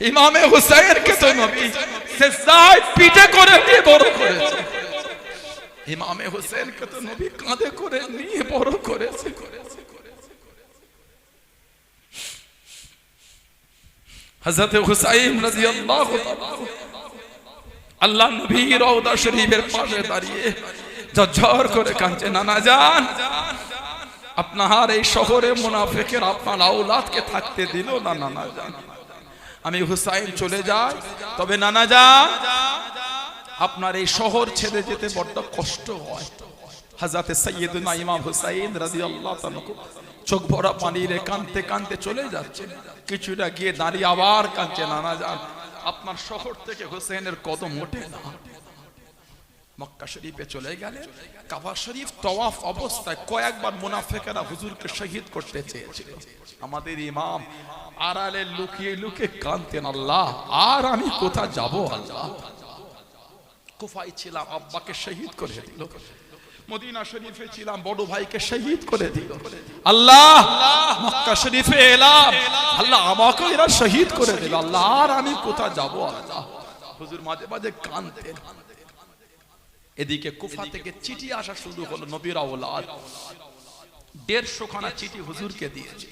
ইমামে হুসাইনকে তো নবী সিজদায় পিঠে করে দিয়ে বড় করেছে, ইমামে হুসাইনকে তো নবী কাঁধে করে নিয়ে বড় করেছে। হযরত হুসাইন রাদিয়াল্লাহু তাআলা আল্লাহ নবী রওজা শরীফের পাশে দাঁড়িয়ে ঝরঝর করে কাঁদছে, নানা জান আপনার এই শহরে মুনাফিকের আপনার আওলাদকে থাকতে দিল না, নানা জান আমি হুসাইন চলে যাই, তবে নানা জান আপনার এই শহর ছেড়ে যেতে বড্ড কষ্ট হয়। হযরত সাইয়্যিদুনা ইমাম হুসাইন রাদিয়াল্লাহু তাআলা চোখ ভরা পানি রে কাঁদতে কাঁদতে চলে যাচ্ছে, কিছুটা গিয়ে দাঁড়িয়ে আবার কাঁদছে, নানা জান আপনার শহর থেকে হুসাইনের কদম ওঠে না। মক্কা শরীফে চলে গেলেন, কাবা শরীফ তওয়াফ অবস্থায় কয়েকবার মুনাফিকরা হুজুরকে শহীদ করতে চেয়েছিল। আমাদের ইমাম আড়ালে লুকিয়ে লুকিয়ে কাঁদতেন, আল্লাহ আর আমি কোথায় যাব, আল্লাহ কুফায় ছিলাম আব্বাকে শহীদ করে দিল, মদিনা শরীফে ছিলাম বড় ভাইকে শহীদ করে দিল, আল্লাহ মক্কা শরীফে এলাম, আল্লাহ আমাকে এরা শহীদ করে দিল, আল্লাহ আর আমি কোথায় যাব, আল্লাহ। হুজুর মাঝে মাঝে কাঁদতেন। এদিকে কুফা থেকে চিঠি আসা শুরু হলো, নবীর আওলাদ 150 খানা চিঠি হুজুরকে দিয়েছে।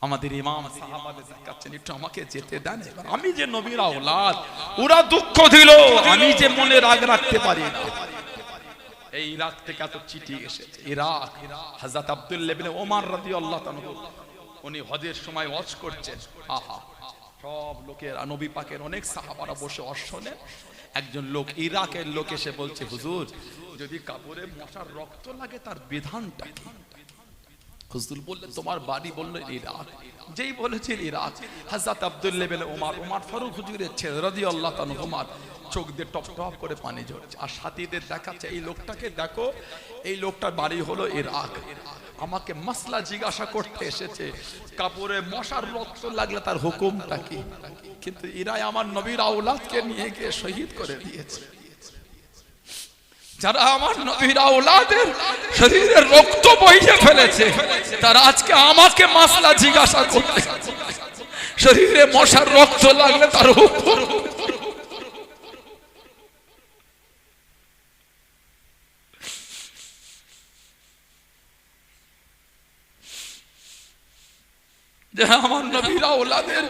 আমাদের ইমাম সাহাবাদের দেখাচ্ছেন, একটু আমাকে যেতে দেন, আমি যে নবীর আওলাদ, ওরা দুঃখ দিল, আমি যে মনে রাগ রাখতে পারি না। এই ইরাক থেকে এত চিঠি এসেছে, ইরাক। হযরত আব্দুল্লাহ ইবনে ওমর রাদিয়াল্লাহু তাআলা উনি হজের সময় ওয়াজ করছেন, আহা সব লোকেরা নবী পাকের অনেক সাহাবারা বসে ওয়াজ শোনেন। একজন লোক, ইরাকের লোক এসে বলছে, হুজুর যদি কাপড়ে মশার রক্ত লাগে তার বিধানটা কি? হুজুর বললেন তোমার বাড়ি? বললেন ইরাক। যেই বলেছেন ইরাক, হযরত আব্দুল্লাহ ইবনে ওমর, ওমর ফারুক হুজুরের ছেলে রাদিয়াল্লাহু তাআলা ওমর চোখ দিয়ে টপ টপ করে পানি ঝরছে, আর সাথীদের দেখাচ্ছে, এই লোকটাকে দেখো, এই লোকটার বাড়ি হলো ইরাক, আমাকে মাসলা জিজ্ঞাসা করতে এসেছে, কাপড়ে মশার রক্ত লাগলে তার হুকুমটা কি? কিন্তু এরাই আমার নবীর আওলাদকে নিয়ে গিয়ে শহীদ করে দিয়েছে। যারা আমার নবীর আওলাদের শরীরের রক্ত বইয়ে ফেলেছে, তারা আজকে আমাকে মাসলা জিজ্ঞাসা করতে, শরীরে মশার রক্ত লাগলে তার হুকুম। আমার নবীর আওলাদের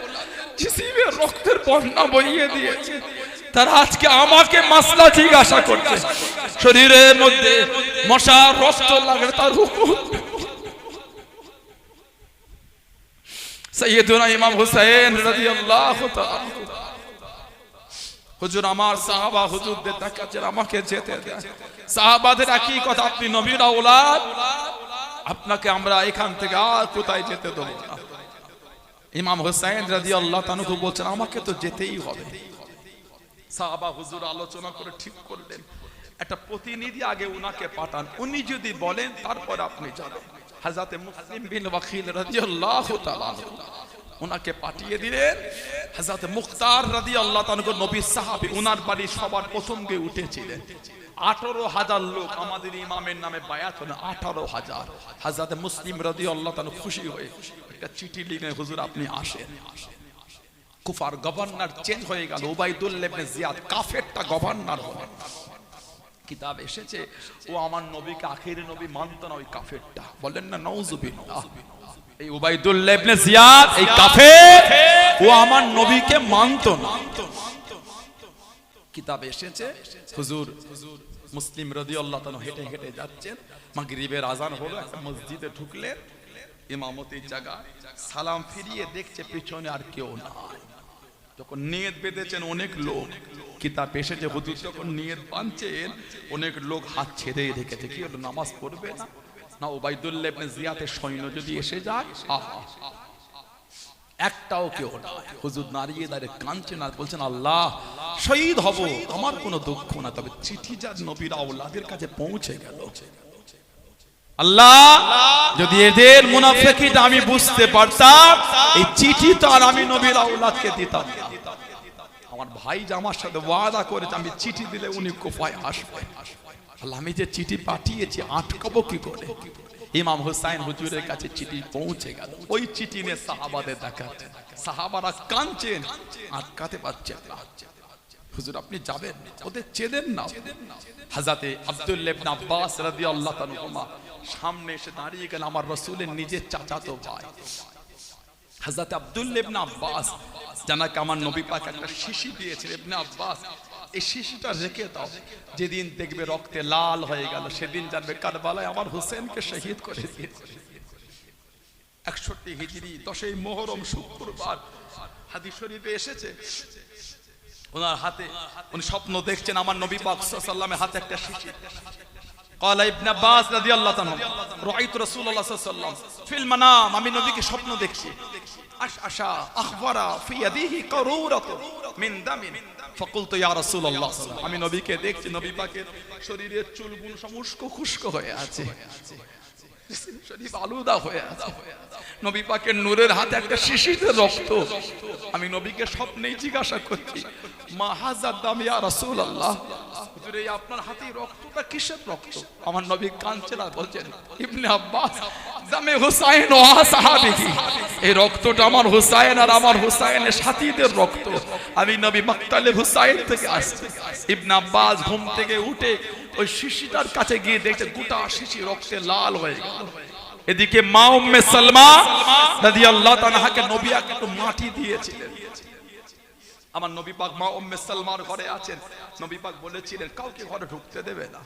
জিসিমে রক্তের বন্যা বইয়ে দিয়েছে, তারা আজকে আমাকে মাসলা জিজ্ঞাসা করছে, শরীরের মধ্যে মশার রক্ত লাগলে তার হুকুম। সাইয়্যিদুনা ইমাম হুসাইন রাদিয়াল্লাহু তাআলা, হুজুর আমার সাহাবা হুজুরদের দেখাচ্ছেন, আমাকে যেতে দেন। সাহাবাদের একই কথা, আপনি নবীর আওলাদ, আপনাকে আমরা এখান থেকে আর কোথায় যেতে দেব না। ইমাম হুসাইন রাদিয়াল্লাহু তাআলা বলছেন, আমাকে তো যেতেই হবে। সাহাবা হুজুর আলোচনা করে ঠিক করলেন, একটা প্রতিনিধি আগে উনাকে পাঠান, উনি যদি বলেন তারপর আপনি যাবেন। হযরত মুসলিম বিন ওয়াকিল রাদিয়াল্লাহু তাআলা উনাকে পাঠিয়ে দিলেন। হযরত মুখতার রাদিয়াল্লাহু তাআলা নবীর সাহাবী, উনার বাড়ি সবার প্রথম গিয়ে উঠেছিলেন। 18,000 লোক আমাদের ইমামের নামে বায়াত হলো, 18,000। হযরত মুসলিম রাদিয়াল্লাহু তাআলা খুশি হয়ে একটা চিঠি লিখলেন, হুজুর আপনি আসেন। কুফার গভর্নর চেঞ্জ হয়ে গেল, উবাইদুল্লাহ ইবনে জিয়াদ কাফেরটা গভর্নর হলেন। কিতাব এসেছে, ও আমার নবীকে আখিরি নবী মানত না, ওই কাফেরটা। বলেন না নাউজুবিল্লাহ। এই উবাইদুল্লাহ ইবনে জিয়াদ, এই কাফের, ও আমার নবীকে মানত না। কিতাব এসেছে, হুজুর মুসলিম রাদিয়াল্লাহু তাআলা হেঁটে হেঁটে যাচ্ছেন, মাগরিবের আজান হলো, একটা মসজিদে ঢুকলেন, ইমামতির জায়গা, সালাম ফিরিয়ে দেখছে পিছনে আর কেউ নাই। যখন নিয়ত বেঁধেছেন অনেক লোক, কিতাব এসেছে হুজুর যখন নিয়ত বাঁধছেন অনেক লোক হাত ছেড়েই রেখেছে, কি হলো নামাজ পড়বে না? না, উবাইদুল্লাহ ইবনে জিয়াদের সৈন্য যদি এসে যায়, আহা, একটাও কেউ না। হুজুর দাঁড়িয়ে দাঁড়িয়ে কাঁদছেন আর বলছেন, আল্লাহ শহীদ হব, আমার কোনো দুঃখ না, তবে চিঠি যার নবীর আওলাদের কাছে পৌঁছে গেল, আল্লাহ যদি এদের মুনাফিকিটা আমি বুঝতে পারতাম, এই চিঠি তো আর আমি নবীর আওলাদকে দিতাম না। আমার ভাই যে আমার সাথে ওয়াদা করেছে আমি চিঠি দিলে উনি কুফায় আসবে, আল্লাহ আমি যে চিঠি পাঠিয়েছি আটকাবো কি করে? ইমাম হুসাইন হুজুরের কাছে চিঠি পৌঁছে গেল, ওই চিঠি নিয়ে সাহাবাদের দেখাচ্ছেন, সাহাবারা কাঁদছেন, আটকাতে পারছেন না। হুজুর আপনি যাবেন, ওদের চেনেন না। হযরতে আব্দুল্লাহ ইবনে আব্বাস রাদিয়াল্লাহু তাআলা সামনে এসে দাঁড়িয়ে গেল, আমার রাসূলের নিজের চাচাতো ভাই হযরতে আব্দুল্লাহ ইবনে আব্বাস, জানাকে আমার নবী পাক একটা শিশি দিয়েছেন, ইবনে আব্বাস এই শিশিটা রেখে দাও, যেদিন দেখবে রক্তে লাল হয়ে গেল সেদিন জানবে কারবালায় আমার হোসেনকে শহীদ করে দিয়েছে। 61 হিজরি 10ই মুহররম শুক্রবার হাদিস শরীফে এসেছে, ওনার হাতে উনি স্বপ্ন দেখছেন আমার নবী পাক সাল্লাল্লাহু আলাইহি ওয়াসাল্লামের হাতে একটা শিশি। قال ابن عباس رضي الله عنه رايت رسول الله صلى الله عليه وسلم في المنام, আমি নবীকে স্বপ্ন দেখছি, আশআশা আখবারা في يده قارورة من دم فقلت يا رسول الله, আমি নবীকে দেখছি, নবী পাকের শরীরের চুলগুলো সব উস্কো খুস্কো হয়ে আছে, শরীর আলুদা হয়ে আছে, নবী পাকের নূরের হাতে একটা শিশিতে রক্ত। আমি নবীকে স্বপ্নেই জিজ্ঞাসা করছি, মা হাযা দাম ইয়া রাসূলুল্লাহ, হুজুর এই আপনার হাতে রক্তটা কিসের রক্ত? আমার নবী কাঁদছেন আর বলছেন, ইবনে আব্বাস দামে হুসাইন ওয়া সাহাবীহি, এই রক্তটা আমার হুসাইন আর আমার হুসাইনের সাথীদের রক্ত। আমি নবী মাকতালে হুসাইন থেকে আসছি। ইবনে আব্বাস ঘুম থেকে উঠে ওই শিশিটার কাছে গিয়ে দেখছে গোটা শিশি রক্তে লাল হয়ে গেল। এদিকে মা উম্মে সালমা রাদিয়াল্লাহু তাআলাকে নবী একটু মাটি দিয়েছিলেন। আমার নবী পাক মা উম্মে সালমার ঘরে আছেন, নবী পাক বলেছিলেন কাউকে ঘরে ঢুকতে দেবে না।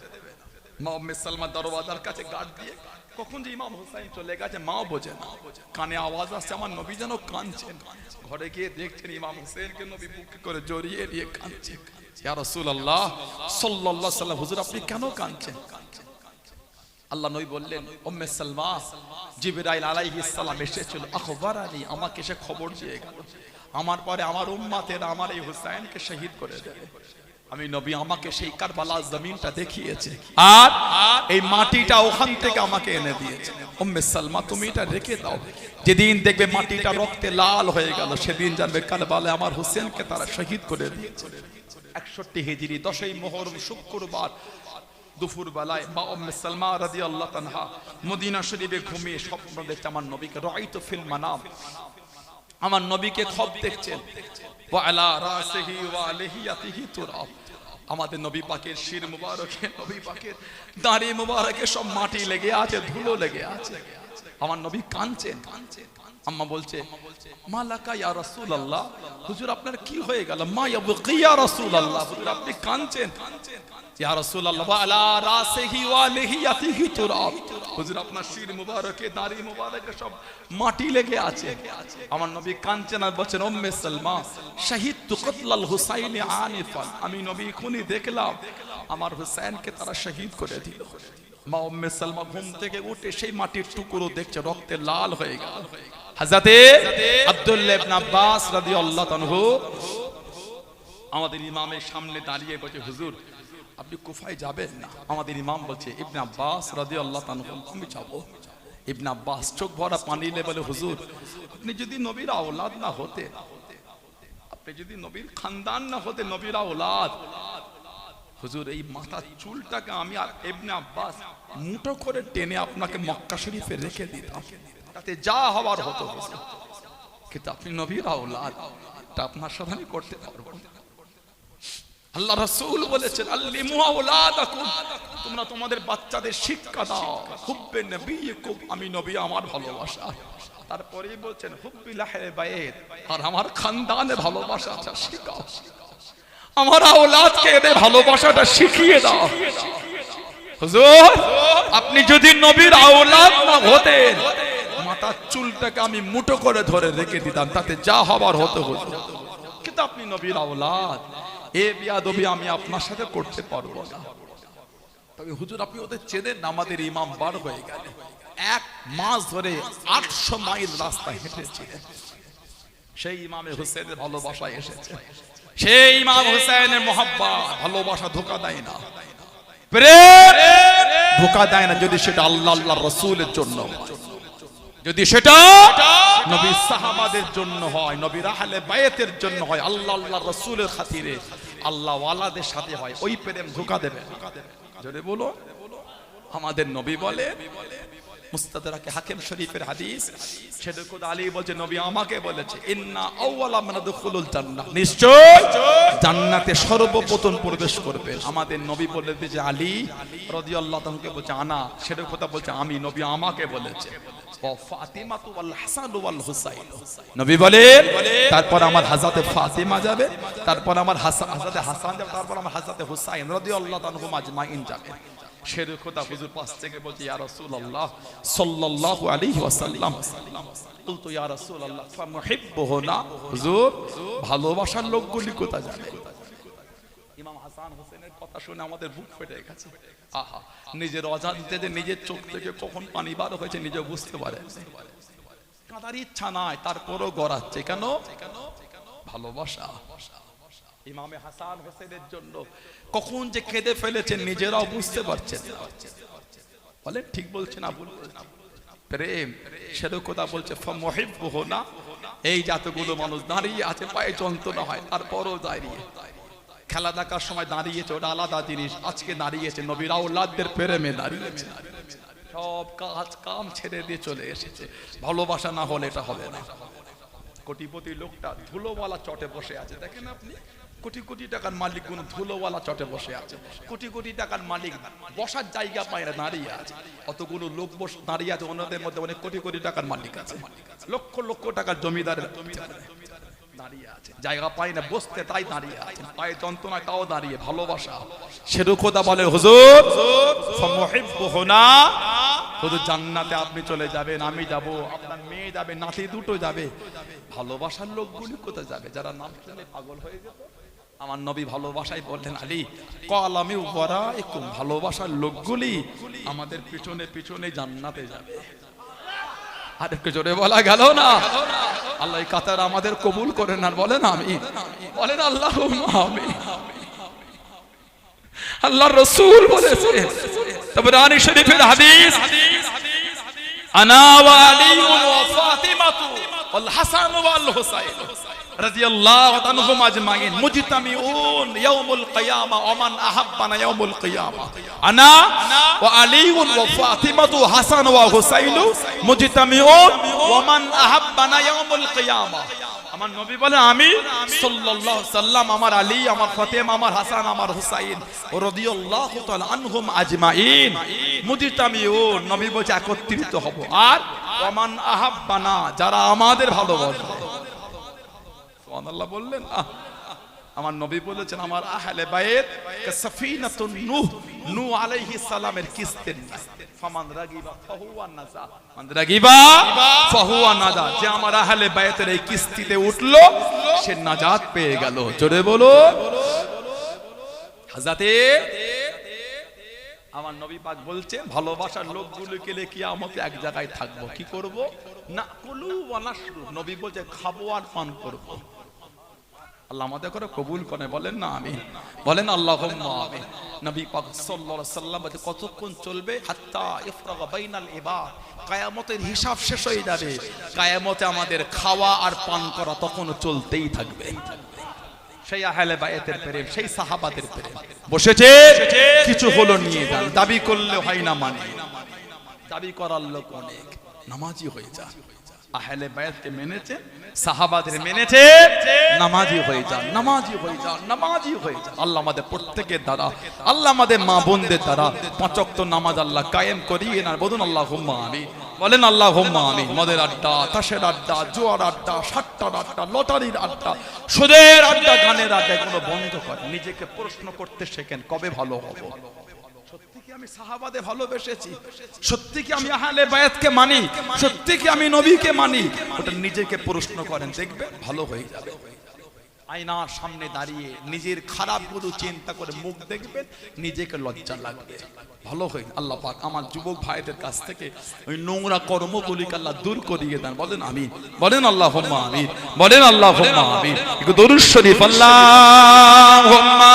মা উম্মে সালমা দরওয়াজার কাছে গার্ড দিয়ে, কখন যে ইমাম হুসাইন চলে গেছে মাও বোঝে না, কানে আওয়াজ আসছে আমার নবী যেন কাঁদছেন। ঘরে গিয়ে দেখছেন ইমাম হুসাইনকে নবী বুকে করে জড়িয়ে নিয়ে কাঁদছে। ইয়া রাসূলুল্লাহ সাল্লাল্লাহু আলাইহি ওয়াসাল্লাম, হুজুর আপনি কেন কাঁদছেন? আল্লাহ নবী বললেন, উম্মে সালমা জিবরাইল আলাইহিস সালাম এসেছিল, আখবারানি, আমাকে সে খবর দিয়ে গেল আমার পরে আমার উম্মতেরা আমার এই হুসাইনকে শহীদ করে দেবে। আমি নবী আমাকে সেই কারবালার জমিনটা দেখিয়েছে আর এই মাটিটা ওখান থেকে আমাকে এনে দিয়েছে। উম্মে সালমা তুমি এটা রেখে দাও, যেদিন দেখবে মাটিটা রক্তে লাল হয়ে গেল সেদিন জানবে কারবালায় আমার হুসেনকে তারা শহীদ করে দিয়েছে। 61 হিজরি 10ই মুহররম শুক্রবার দুপুর বেলায় মা উম্মে সালমা রাদিয়াল্লাহু তাআলা মদিনা শরীফে ঘুমিয়ে স্বপ্ন দেখছে আমার নবীকে, রাআইতু ফিল মানাম, আমার নবীকে খব দেখছেন, ওয়া আলা রাসিহি ওয়া লিহিয়াতিহি তুরাব, আমাদের নবী পাকের শির মুবারকে, নবী পাকের দাড়ি মুবারকে সব মাটি লেগে আছে, ধুলো লেগে আছে। আমার নবী কাঁদছেন। আম্মা বলছে, মালাকা ইয়া রাসূলুল্লাহ, হুজুর আপনার কি হয়ে গেল? মা ইয়াবকি ইয়া রাসূলুল্লাহ, হুজুর আপনি কাঁদছেন। ইয়া রাসূলুল্লাহ ওয়া আলা রাসিহি ওয়া লিহিয়াতিহি তুরাব, হুজুর আপনার শির মুবারকে দাড়ি মুবারকে সব মাটি লেগে আছে। আমার নবী কাঁদছেন আর বলছেন, উম্মে সালমা শাহিদতু কতলাল হুসাইন আনিফান, আমি নবী এখনি দেখলাম আমার হুসাইনকে তারা শহীদ করে দিল। মা উম্মে সালমা ঘুম থেকে উঠে সেই মাটির টুকরো দেখছে রক্তে লাল হয়ে গেল। হযরতে আব্দুল্লাহ ইবনে আব্বাস রাদিয়াল্লাহু আনহু আমাদের ইমামের সামনে দাঁড়িয়ে বলছে, হুজুর আপনি কুফায় যাবেন না? আমাদের ইমাম বলছে, ইবনে আব্বাস রাদিয়াল্লাহু আনহু আমি যাব। ইবনে আব্বাস চোখ ভরা পানি নিয়ে বলে, হুজুর আপনি যদি নবীর আওলাদ না হতে, আপনি যদি নবীর খানদান না হতে, নবীর আওলাদ, হুজুর এই মাথার চুলটাকে আমি আর ইবনে আব্বাস মুঠো করে টেনে আপনাকে মক্কা শরীফে রেখে দিতাম, তাতে যা হওয়ার হতো। কিন্তু আপনি নবীর আওলাদ, তা আপনার সাথে আমি করতে পারবো না। আল্লাহ রাসূল বলেছেন, আল্লিমু আওলাদাকুম, তোমরা তোমাদের বাচ্চাদের শিক্ষা দাও হুব্বে নবিয়িকুম, আমি নবী আমার ভালোবাসা। তারপরেই বলছেন হুব্বিল আহলে বাইত, আর আমার খানদানের ভালোবাসা শিখাও। আমার আওলাদকে এদের ভালোবাসাটা শিখিয়ে দাও। হুজুর, আপনি যদি নবীর আওলাদ না হতেন, মাথার চুলটাকে আমি মুঠো করে ধরে রেখে দিতাম, তাতে যা হবার হতো হতো। কিন্তু আপনি নবীর আওলাদ, এ বিয়াদবি আমি আপনার সাথে করতে পারবো না। তবে হুজুর, আপনি ওদের চেনেন না, আমাদের ইমাম বার হয়ে গেল, 1 মাস ধরে 800 মাইল রাস্তা হেঁটেছিলেন। সেই ইমামে হুসেনের ভালোবাসায় এসেছে। সেই ইমাম হুসেনের মোহাব্বত, ভালোবাসা ধোঁকা দেয় না, প্রেম ধোঁকা দেয় না, যদি সেটা আল্লাহ আল্লাহর রাসূলের জন্য, যদি সেটা নবী সাহাবাদের জন্য হয়, নবীর আহলে বায়াতের জন্য হয়, আল্লাহ আল্লাহর রাসূলের খাতিরে আল্লাহ ওয়ালাদের সাথে হয়, ওই প্রেম ধোঁকা দেবে। যদি বলো, আমাদের নবী বলে, মুস্তাদরাকে হাকিম শরীফের হাদিস, সেটা খোদা আলী বলছে, নবী আমাকে বলেছে, ইন্না আউওয়ালা মান দুখুলুল জান্নাহ, নিশ্চয় জান্নাতে সর্বপ্রথম প্রবেশ করবেন। আমাদের নবী বলে যে আলী রাদিয়াল্লাহু তাআলাকে বলছে আনা, সেটা কথা বলছে আমি, নবী আমাকে বলেছে। ফাতিমাতু ওয়াল হাসান ওয়াল হুসাইন, নবী বলেন তারপর আমার হযরতে ফাতিমা যাবে, তারপর আমার হযরতে হাসান যাবে, তারপর আমার হযরতে হুসাইন রাদিয়াল্লাহু আনহুম আজমাইন যাবে। শেরে খোদা হুজুর পাশ থেকে বলছে, ইয়া রাসূলুল্লাহ সাল্লাল্লাহু আলাইহি ওয়াসাল্লাম, বলতো ইয়া রাসূলুল্লাহ ফামুহিব্বুহুনা, হুজুর ভালোবাসার লোকগুলি কোথায় যাবে? ইমাম হাসান হোসেনের কথা শুনে আমাদের বুক ফেটে গেছে। আহা, নিজের অজান্তে যে নিজের চোখ থেকে কখন পানি বার হয়েছে নিজে বুঝতে পারে, কাঁদার ইচ্ছা নাই, তারপরও গড়াচ্ছে। কেন? ভালোবাসা। ইমামে হাসান হোসেনের জন্য কখন যে কেঁদে ফেলেছেন নিজেরাও বুঝতে পারছেন না। বলেন ঠিক বলছেন না ভুল বলছেন? প্রেম সেরকম কথা বলছে, ফামুহিব্বুহুনা, এই যতগুলো মানুষ দাঁড়িয়ে আছে, পায়ে যন্ত্রণা হয়, তারপরও দাঁড়িয়ে, খেলা দেখার সময় দাঁড়িয়েছে, ওটা আলাদা জিনিস, আজকে দাঁড়িয়েছে নবীর আওলাদদের প্রেমে দাঁড়িয়েছে, সব কাজ কাম ছেড়ে দিয়ে চলে এসেছে। ভালোবাসা না হলে এটা হবে না। কোটিপতি লোকটা ধুলোওয়ালা চটে বসে আছে, দেখেন আপনি, কোটি কোটি টাকার মালিক গুণ ধুলোওয়ালা চটে বসে আছে, কোটি কোটি টাকার মালিক বসার জায়গা পায় না, দাঁড়িয়ে আছে। অতগুলো লোক দাঁড়িয়ে আছে, ওনাদের মধ্যে অনেক কোটি কোটি টাকার মালিক আছে, লক্ষ লক্ষ টাকার জমিদারের দাঁড়িয়ে আছে, জায়গা পায় না বসতে, তাই দাঁড়িয়ে আছে, পায়ে যন্ত্রণায় তাও দাঁড়িয়ে। ভালোবাসা সেরু খোদা বলে, হুজুর ফামুহিব্বুহুনা, হুজুর জান্নাতে আপনি চলে যাবেন, আমি যাব, আপনার মেয়ে যাবে, নাতি দুটো যাবে। ভালোবাসার লোকগুলি কোথায় যাবে? যারা নাম শুনে পাগল হয়ে যেত। আমার নবী ভালোবাসায় বললেন, আলী কালামি ওয়ারাইকুম, ভালোবাসার লোকগুলি আমাদের পিছনে পিছনে জান্নাতে যাবে। আর একটু জোরে বলা গেল না? আল্লাহ কাতার আমাদের কবুল করেন, আর বলেন আমিন, বলেন আল্লাহুম্মা আমিন। আল্লাহর রাসূল বলেছে, তাবরানী শরীফের হাদিস, আনা ওয়া আলী ওয়া ফাতিমাতু ওয়াল হাসান ওয়াল হুসাইন রাদিয়াল্লাহু আনহুম আজমাইন মুজতামিউন ইয়াউমুল কিয়ামা ওয়া মান আহাব্বানা ইয়াউমুল কিয়ামা, আনা ওয়া আলী ওয়া ফাতিমাতু হাসান ওয়া হুসাইন মুজতামিউন ওয়া মান আহাব্বানা ইয়াউমুল কিয়ামা। আমার নবী বলে, আমি সাল্লাল্লাহু আলাইহি সাল্লাম, আমার আলী, আমার ফাতেমা, আমার হাসান, আমার হুসাইন রাদিয়াল্লাহু তাআলা আনহুম আজমাইন মুজতামিউন, নবী বলছে একত্রিত হব, আর ওয়া মান আহাব্বানা, যারা আমাদের ভালোবাসে। সুবহানাল্লাহ বললেন। আমার নবী বলেছেন, আমার আহলে বায়াত কাসাফিনাতুন নূহ, নূহ আলাইহিস সালামের কিস্তির ফামান রাগিবা ফাহুয়া নাজা, মান রাগিবা ফাহুয়া নাজা, যে আমার আহলে বায়াতের এই কিস্তিতে উঠলো সে নাজাত পেয়ে গেল। জোরে বলো। হযরতে আমার নবী পাক বলছেন, ভালোবাসার লোকগুলোকে নিয়ে কিয়ামতে এক জায়গায় থাকবো, কি করব? না কুলু ওয়া নাশরু, নবী বলছে খাবো আর পান করব। আল্লাহ আমাদের করে কবুল করে, বলেন না আমিন, বলেন আল্লাহুম্মা আমিন। নবী পাক সাল্লাল্লাহু আলাইহি ওয়াসাল্লাম বলে, কতক্ষণ চলবে? হাত্তা ইফরাগা বাইনাল ইবাদ, কিয়ামতের হিসাব শেষ হয়ে যাবে, কিয়ামতে আমাদের খাওয়া আর পান করা তখনও চলতেই থাকবে। সেই আহলে বায়াতের প্রেম, সেই সাহাবাদের প্রেম বসেছে, কিছু হলো নিয়ে যান, দাবি করলে হয় না, মানে দাবি করার লোক অনেক, নামাজি হয়ে যা, আহলে বায়াতকে মেনেছে, সাহাবাদের মেনেছে, নামাজি হয়ে যান, নামাজি হয়ে যান, নামাজি হয়ে যান। আল্লাহ আমাদের প্রত্যেকের দ্বারা, আল্লাহ আমাদের মা বোনদের দ্বারা 5 ওয়াক্ত নামাজ আল্লাহ কায়েম করিয়ে না। বলুন আল্লাহুম্মা আমিন, বলেন আল্লাহুম্মা আমিন। মদের আড্ডা, তাসের আড্ডা, জুয়ার আড্ডা, সাট্টার আড্ডা, লটারির আড্ডা, সুদের আড্ডা, গানের আড্ডা এগুলো বন্ধ করেন। নিজেকে প্রশ্ন করতে শেখেন, কবে ভালো হবো। সত্যি কি আমি সাহাবাদের ভালোবেসেছি? সত্যি কি আমি আহলে বায়াতকে মানি? সত্যি কি আমি নবীকে মানি? ওটা নিজেকে প্রশ্ন করেন, দেখবেন ভালো হয়ে যাবে। আয়নার সামনে দাঁড়িয়ে নিজের খারাপগুলো চিন্তা করে মুখ দেখবেন, নিজেকে লজ্জা লাগবে, ভালো হয়ে। আল্লাহ পাক আমার যুবক ভাইদের কাছ থেকে ওই নোংরা কর্মগুলিকে আল্লাহ দূর করিয়ে দেন। বলেন আমিন, বলেন আল্লাহুম্মা আমিন, বলেন আল্লাহুম্মা আমিন। একটু দরুদ শরীফ আল্লাহুম্মা।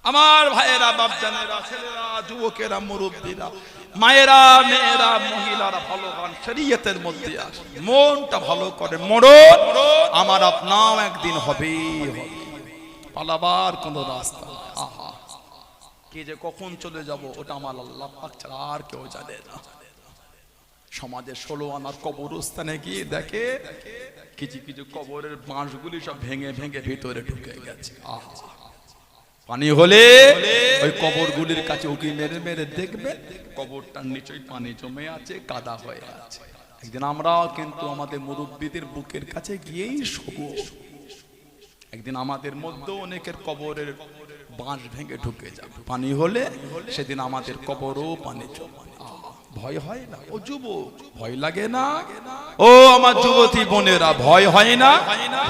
আমার ভাইয়েরা, বাপজানেরা, ছেলেরা, যুবকেরা, মুরব্বীরা, মায়েরা, মেয়েরা, মহিলারা, ভালো গান শরীয়তের মধ্যে আসে, মনটা ভালো করে। মরণ আমার আপনাও একদিন হবে, পালাবার কোন রাস্তা। আহা, কে যে কখন চলে যাব ওটা আমার আল্লাহ পাক ছাড়া আর কেউ জানে না। সমাজের 16 আনার কবরস্থানে গিয়ে দেখে কিছু কিছু কবরের বাঁশগুলি সব ভেঙে ভেঙে ভিতরে ঢুকে গেছে। আহা, পানি হলে ওই কবরগুলির কাছে উকি মেরে মেরে দেখবে কবরটার নিচেই পানি জমে আছে, কাদা হয়ে আছে। একদিন আমরাও কিন্তু আমাদের মুরব্বীদের বুকের কাছে গিয়েই শোবো। একদিন আমাদের মধ্যে অনেকের কবরের বাঁশ ভেঙে ঢুকে যাবে, পানি হলে সেদিন আমাদের কবরও পানি জমে। ভয় হয় না? ও যুবক, ভয় লাগে না? ও আমার যুবতী বোনেরা, ভয় হয় না?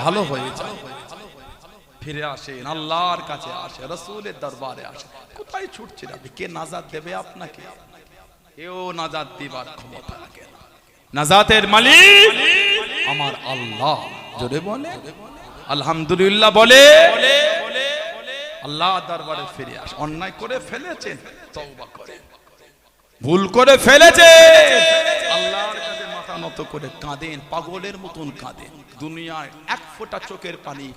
ভালো হয়ে যায়, ফিরে আসেন, আল্লাহর কাছে আসে, রাসূলের দরবারে আসে। কোথায় ছুটছেন আপনি? কে নাজাত দেবে আপনাকে? কেউ নাজাত দিবার ক্ষমতা রাখে না। নাজাতের মালিক আমার আল্লাহ। জোরে বলে আলহামদুলিল্লাহ, বলে আল্লাহ দরবারে ফিরে আসে। অন্যায় করে ফেলেছেন, তওবা করেন। ভুল করে ফেলেছেন, আল্লাহর কাছে মাথা নত করে কাঁদেন, পাগলের মতন কাঁদেন। দুনিয়ায় 1 ফোঁটা চোখের পানি,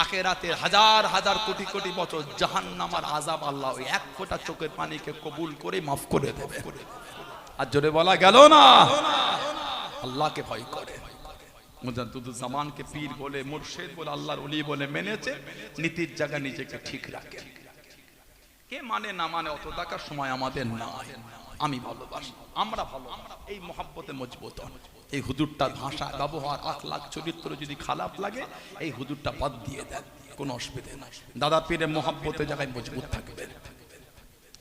আখিরাতে হাজার হাজার কোটি কোটি বছর জাহান্নামের আযাব আল্লাহ ওই 1 ফোঁটা চোখের পানিকে কবুল করে মাফ করে দেবে। আর জোরে বলা গেল না, আল্লাহকে ভয় করে। মুজাদ্দিদুজ্জামানকে পীর বলে, মুর্শিদ বলে, আল্লাহর ওলি বলে মেনেছে, নীতির জায়গা নিজেকে ঠিক রাখে। কে মানে না মানে অত টাকার সময় আমাদের নাই। আমি ভালোবাসি, আমরা ভালো, এই মহব্বতে মজবুত হন। এই হুজুরটার ভাষা, ব্যবহার, আখলাক, চরিত্র যদি খারাপ লাগে এই হুজুরটা বাদ দিয়ে দেন, কোনো অসুবিধা নাই। দাদা পীরের মহব্বতে জায়গায় মজবুত থাকবে।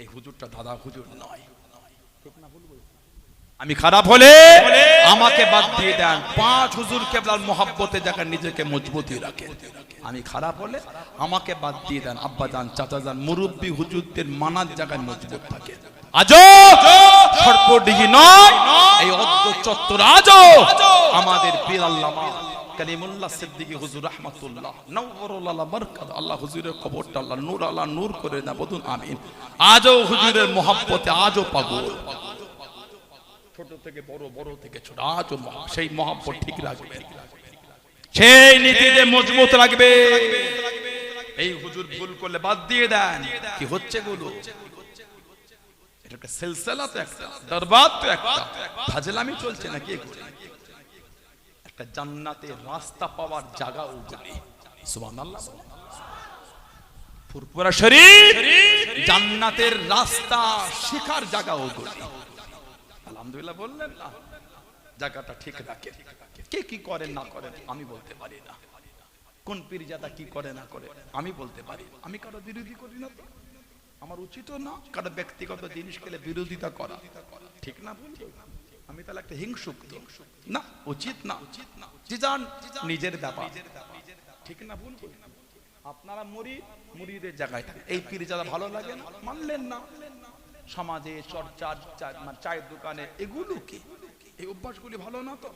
এই হুজুরটা দাদা হুজুর নয়। আমি খারাপ হলে আমাকে বাদ দিয়ে দেন। 5 হুজুর কেবলার মহব্বতে জায়গায় নিজেকে মজবুতি রাখেন। আমি খারাপ হলে আমাকে বাদ দিয়ে দেন। আব্বাজান, চাচাজান, মুরব্বী হুজুরদের মানার জায়গায় মজবুত থাকে। আজও সর্বদিঘি নয়, এই অদ্য চত্বর আজও আমাদের পীর আল্লামা কালিমুল্লাহ সিদ্দিকী হুজুর রাহমাতুল্লাহ নওয়ারুল্লাহ বারাকাত, আল্লাহ হুজুরের কবরটা আল্লাহ নূর আল্লাহ নূর করে দেন। বলুন আমিন। আজও হুজুরের মহব্বতে আজও পাগল, ছোট থেকে বড়, বড় থেকে ছোট, আজও সেই মহব্বত ঠিক রাখবে, সেই নীতিতে মজবুত রাখবে। এই হুজুর ভুল করলে বাদ দিয়ে দেন। কি হচ্ছে গুলো? এটা একটা সিলসিলা, তো একটা দরবার, তো একটা ফাজলামি চলছে নাকি? একটা জান্নাতের রাস্তা পাওয়ার জায়গা ওগুলি। সুবহানাল্লাহ। ফুরফুরা শরীফ জান্নাতের রাস্তা শেখার জায়গা ওগুলি। আলহামদুলিল্লাহ বললেন না? জায়গাটা ঠিক রাখে। কে কি করেন না করেন আমি বলতে পারি না। কোন পীরজাদা কি করে না করে আমি বলতে পারি। আমি কারো বিরোধী করি না, তো আমার উচিত না কারো ব্যক্তিগত জিনিস খেলে বিরোধিতা করা, ঠিক না? আমি তাহলে একটা হিংসুক না, উচিত না। যে যান নিজের ব্যাপার, ঠিক না? ভুল আপনারা মুরিদের জায়গায় থাকে। এই পীরজাদা ভালো লাগে না, মানলেন না। সমাজে চর্চা, চায়ের দোকানে, এগুলো কি? এই অভ্যাসগুলি ভালো না। তো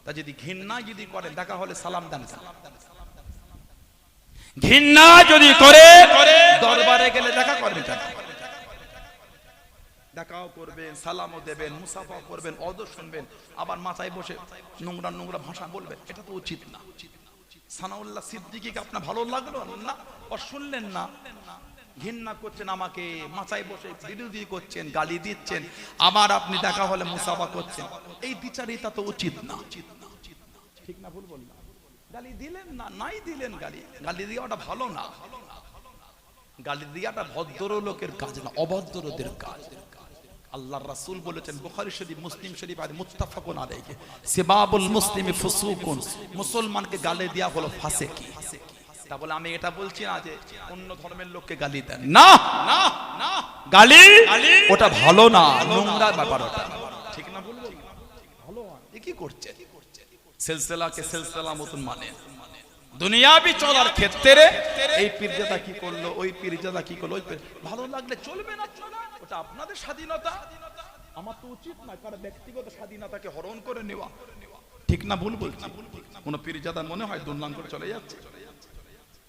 তা যদি ঘৃণা যদি করে, দেখা হলে সালাম দেন। ঘৃণা যদি করে দরবারে গেলে দেখা করবে, দেখাও করবেন, সালামও দেবেন, মুসাফা করবেন, অদর শুনবেন, আবার মাথায় বসে নোংরা নোংরা ভাষা বলবেন। এটা তো উচিত না। সানাউল্লাহ সিদ্দিকীকে আপনার ভালো লাগলো না, ও শুনলেন না, ঘৃণা করছেন, আমাকে মাথায় বসে বিরোধী করছেন, গালি দিচ্ছেন, আবার আপনি দেখা হলে মুসাফা করছেন, এই দ্বিচারিতা তো উচিত না। ঠিক না ভুল বললাম? গালি দিলেন না, নাই দিলেন, গালি দেওয়াটা ভালো না। গালি দেওয়াটা ভদ্র লোকের কাজ না, অভদ্রদের কাজ। আল্লাহর রাসূল বলেছেন বুখারী শরীফ, মুসলিম শরীফ আর মুত্তাফাকুন আলাইহি, সিবাবুল মুসলিমি ফুসুকুন, মুসলমানকে গালি দেওয়া হলো ফাসিকি। তা বলে আমি এটা বলছি না যে অন্য ধর্মের লোককে গালি দেন, না না না, গালি ওটা ভালো না, নোংরা ব্যাপার ওটা। ঠিক না বলবো? ভালো এ কি করছে? সিলসিলাকে সিলসিলা মতন মানে দুনিয়াবি চলার ক্ষেত্রে এই পীরজাদা কি করলো, ওই পীরজাদা কি করলো, ভালো লাগলে চলবে না, ওটা আপনাদের স্বাধীনতা। আমার তো উচিত না কারণ ব্যক্তিগত স্বাধীনতাকে হরণ করে নেওয়া। ঠিক না ভুল বলছি? কোন পীরজাদা মনে হয় দুর্নাম করে চলে যাচ্ছে,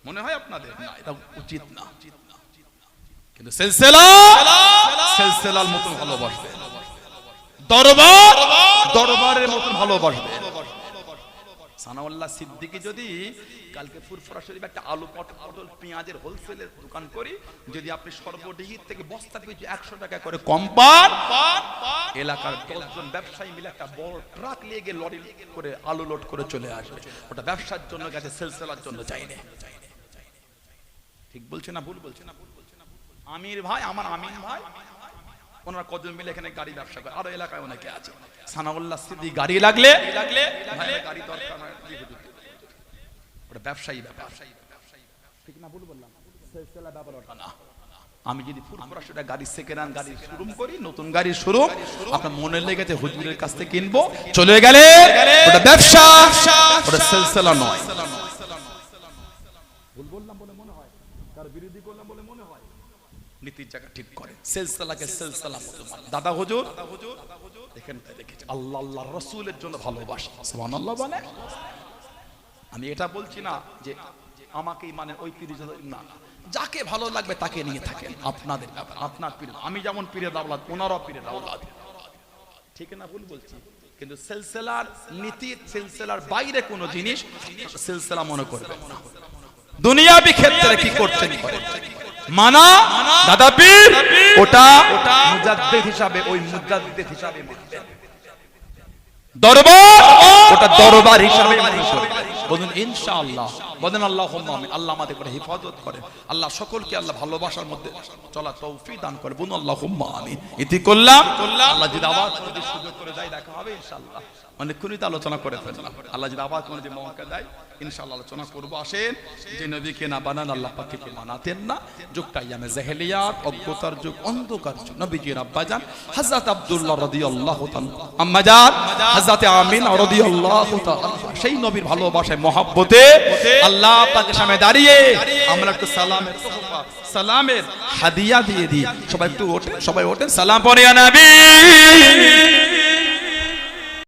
মনে হয় আপনাদের? না, এটা উচিত না। কিন্তু সিলসিলার মতন ভালোবাসবে, দরবারের মতন ভালোবাসবে। সানাউল্লাহ সিদ্দিকী যদি কালকে ফুরফুরা শরীফ একটা আলু পটল পেঁয়াজের হোলসেলের দোকান করি, যদি আপনি সর্বডিহির থেকে বস্তা পিছু 100 টাকা করে কম পান, এলাকার 10 জন ব্যবসায়ী মিলে একটা বড় ট্রাক নিয়ে গিয়ে লরি করে আলু লোড করে চলে আসবে। ওটা ব্যবসার জন্য গেছে, সিলসিলার জন্য যায়নি। ঠিক বলছে না ভুল বলছে? না আমির ভাই, আমার আমির ভাই, ওনারা কজন মিলে এখানে গাড়ি ব্যবসা করে, আরো এলাকায় অনেকে আছে। সানাউল্লাহ সিদ্দিকী গাড়ি লাগলে গাড়ি দরকার হয়, ওটা ব্যবসায়ী ব্যাপার। ঠিক না ভুল বললাম? সিলসিলা ব্যাপার ওটা না। আমি যদি ফুরফুরা সেটা গাড়ি সেকেন্ড হ্যান্ড গাড়ি শোরুম করি, নতুন গাড়ির শোরুম, আপনার মনে লেগেছে হুজুরের কাছ থেকে কিনবো, চলে গেলে ওটা ব্যবসা, ওটা সিলসিলা নয়। ভুল বললাম বলে মনে হয়, কার বিরোধী করলাম বলে মনে হয়? নীতির জায়গা ঠিক করে, সিলসিলাকে সিলসিলা মতো মানে। দাদা হুজুর এখানটা দেখেছি আল্লাহ আল্লাহর রাসূলের জন্য ভালোবাসা, সুবহানাল্লাহ বলে। আমি এটা বলছি না যে আমাকেই মানে ওই পীর না, যাকে ভালো লাগবে তাকে নিয়ে থাকেন, আপনাদের ব্যাপার, আপনার পীর। আমি যেমন পীরের আওলাদ, ওনারাও পীরের আওলাদ। ঠিক না ভুল বলছি? কিন্তু সিলসিলার নীতি, সিলসিলার বাইরে কোনো জিনিস সিলসিলা মনে করবেন না। দুনিয়াবি ক্ষেত্রে কি করছেন মানা, দাদা পীর ওটা মুজাদ্দিদ হিসাবে, ওই মুজাদ্দিদ হিসাবে মানবেন। দরবার ওটা দরবার হিসাবে মনে করবেন। বলুন ইনশাআল্লাহ, বলেন আল্লাহুম্মা আমিন। আল্লাহ আমাদের করে হেফাজত করেন, আল্লাহ সকলকে আল্লাহ ভালোবাসার মধ্যে চলা তৌফিক দান করে। বলুন আল্লাহুম্মা আমিন। ইতি করলাম, আল্লাহ যদি আবার যদি সুযোগ করে দেয় দেখা হবে ইনশাআল্লাহ। অনেকক্ষণই তো আলোচনা করে ফেললাম, আল্লাহ যদি আবার কোনো যে মৌকা দেয় ইনশাআল্লাহ আলোচনা করবো। আসেন, যে নবীকে না বানান আল্লাহ পাককে মানাতেন না, যুগটা ইয়ামে জাহেলিয়াত, অজ্ঞতার যুগ, অন্ধকার যুগ। নবীজির আব্বাজান হযরত আব্দুল্লাহ রাদিয়াল্লাহু তাআলা, আম্মাজান হযরত আমিনা রাদিয়াল্লাহু তাআলা, সেই নবীর ভালোবাসায় মহব্বতে আল্লাহ পাকের সামনে দাঁড়িয়ে আমরা একটু সালামের তোহফা, সালামের হাদিয়া দিয়ে দিই। সবাই একটু ওঠেন, সবাই ওঠেন, সালাম পড়ে ইয়া নবী।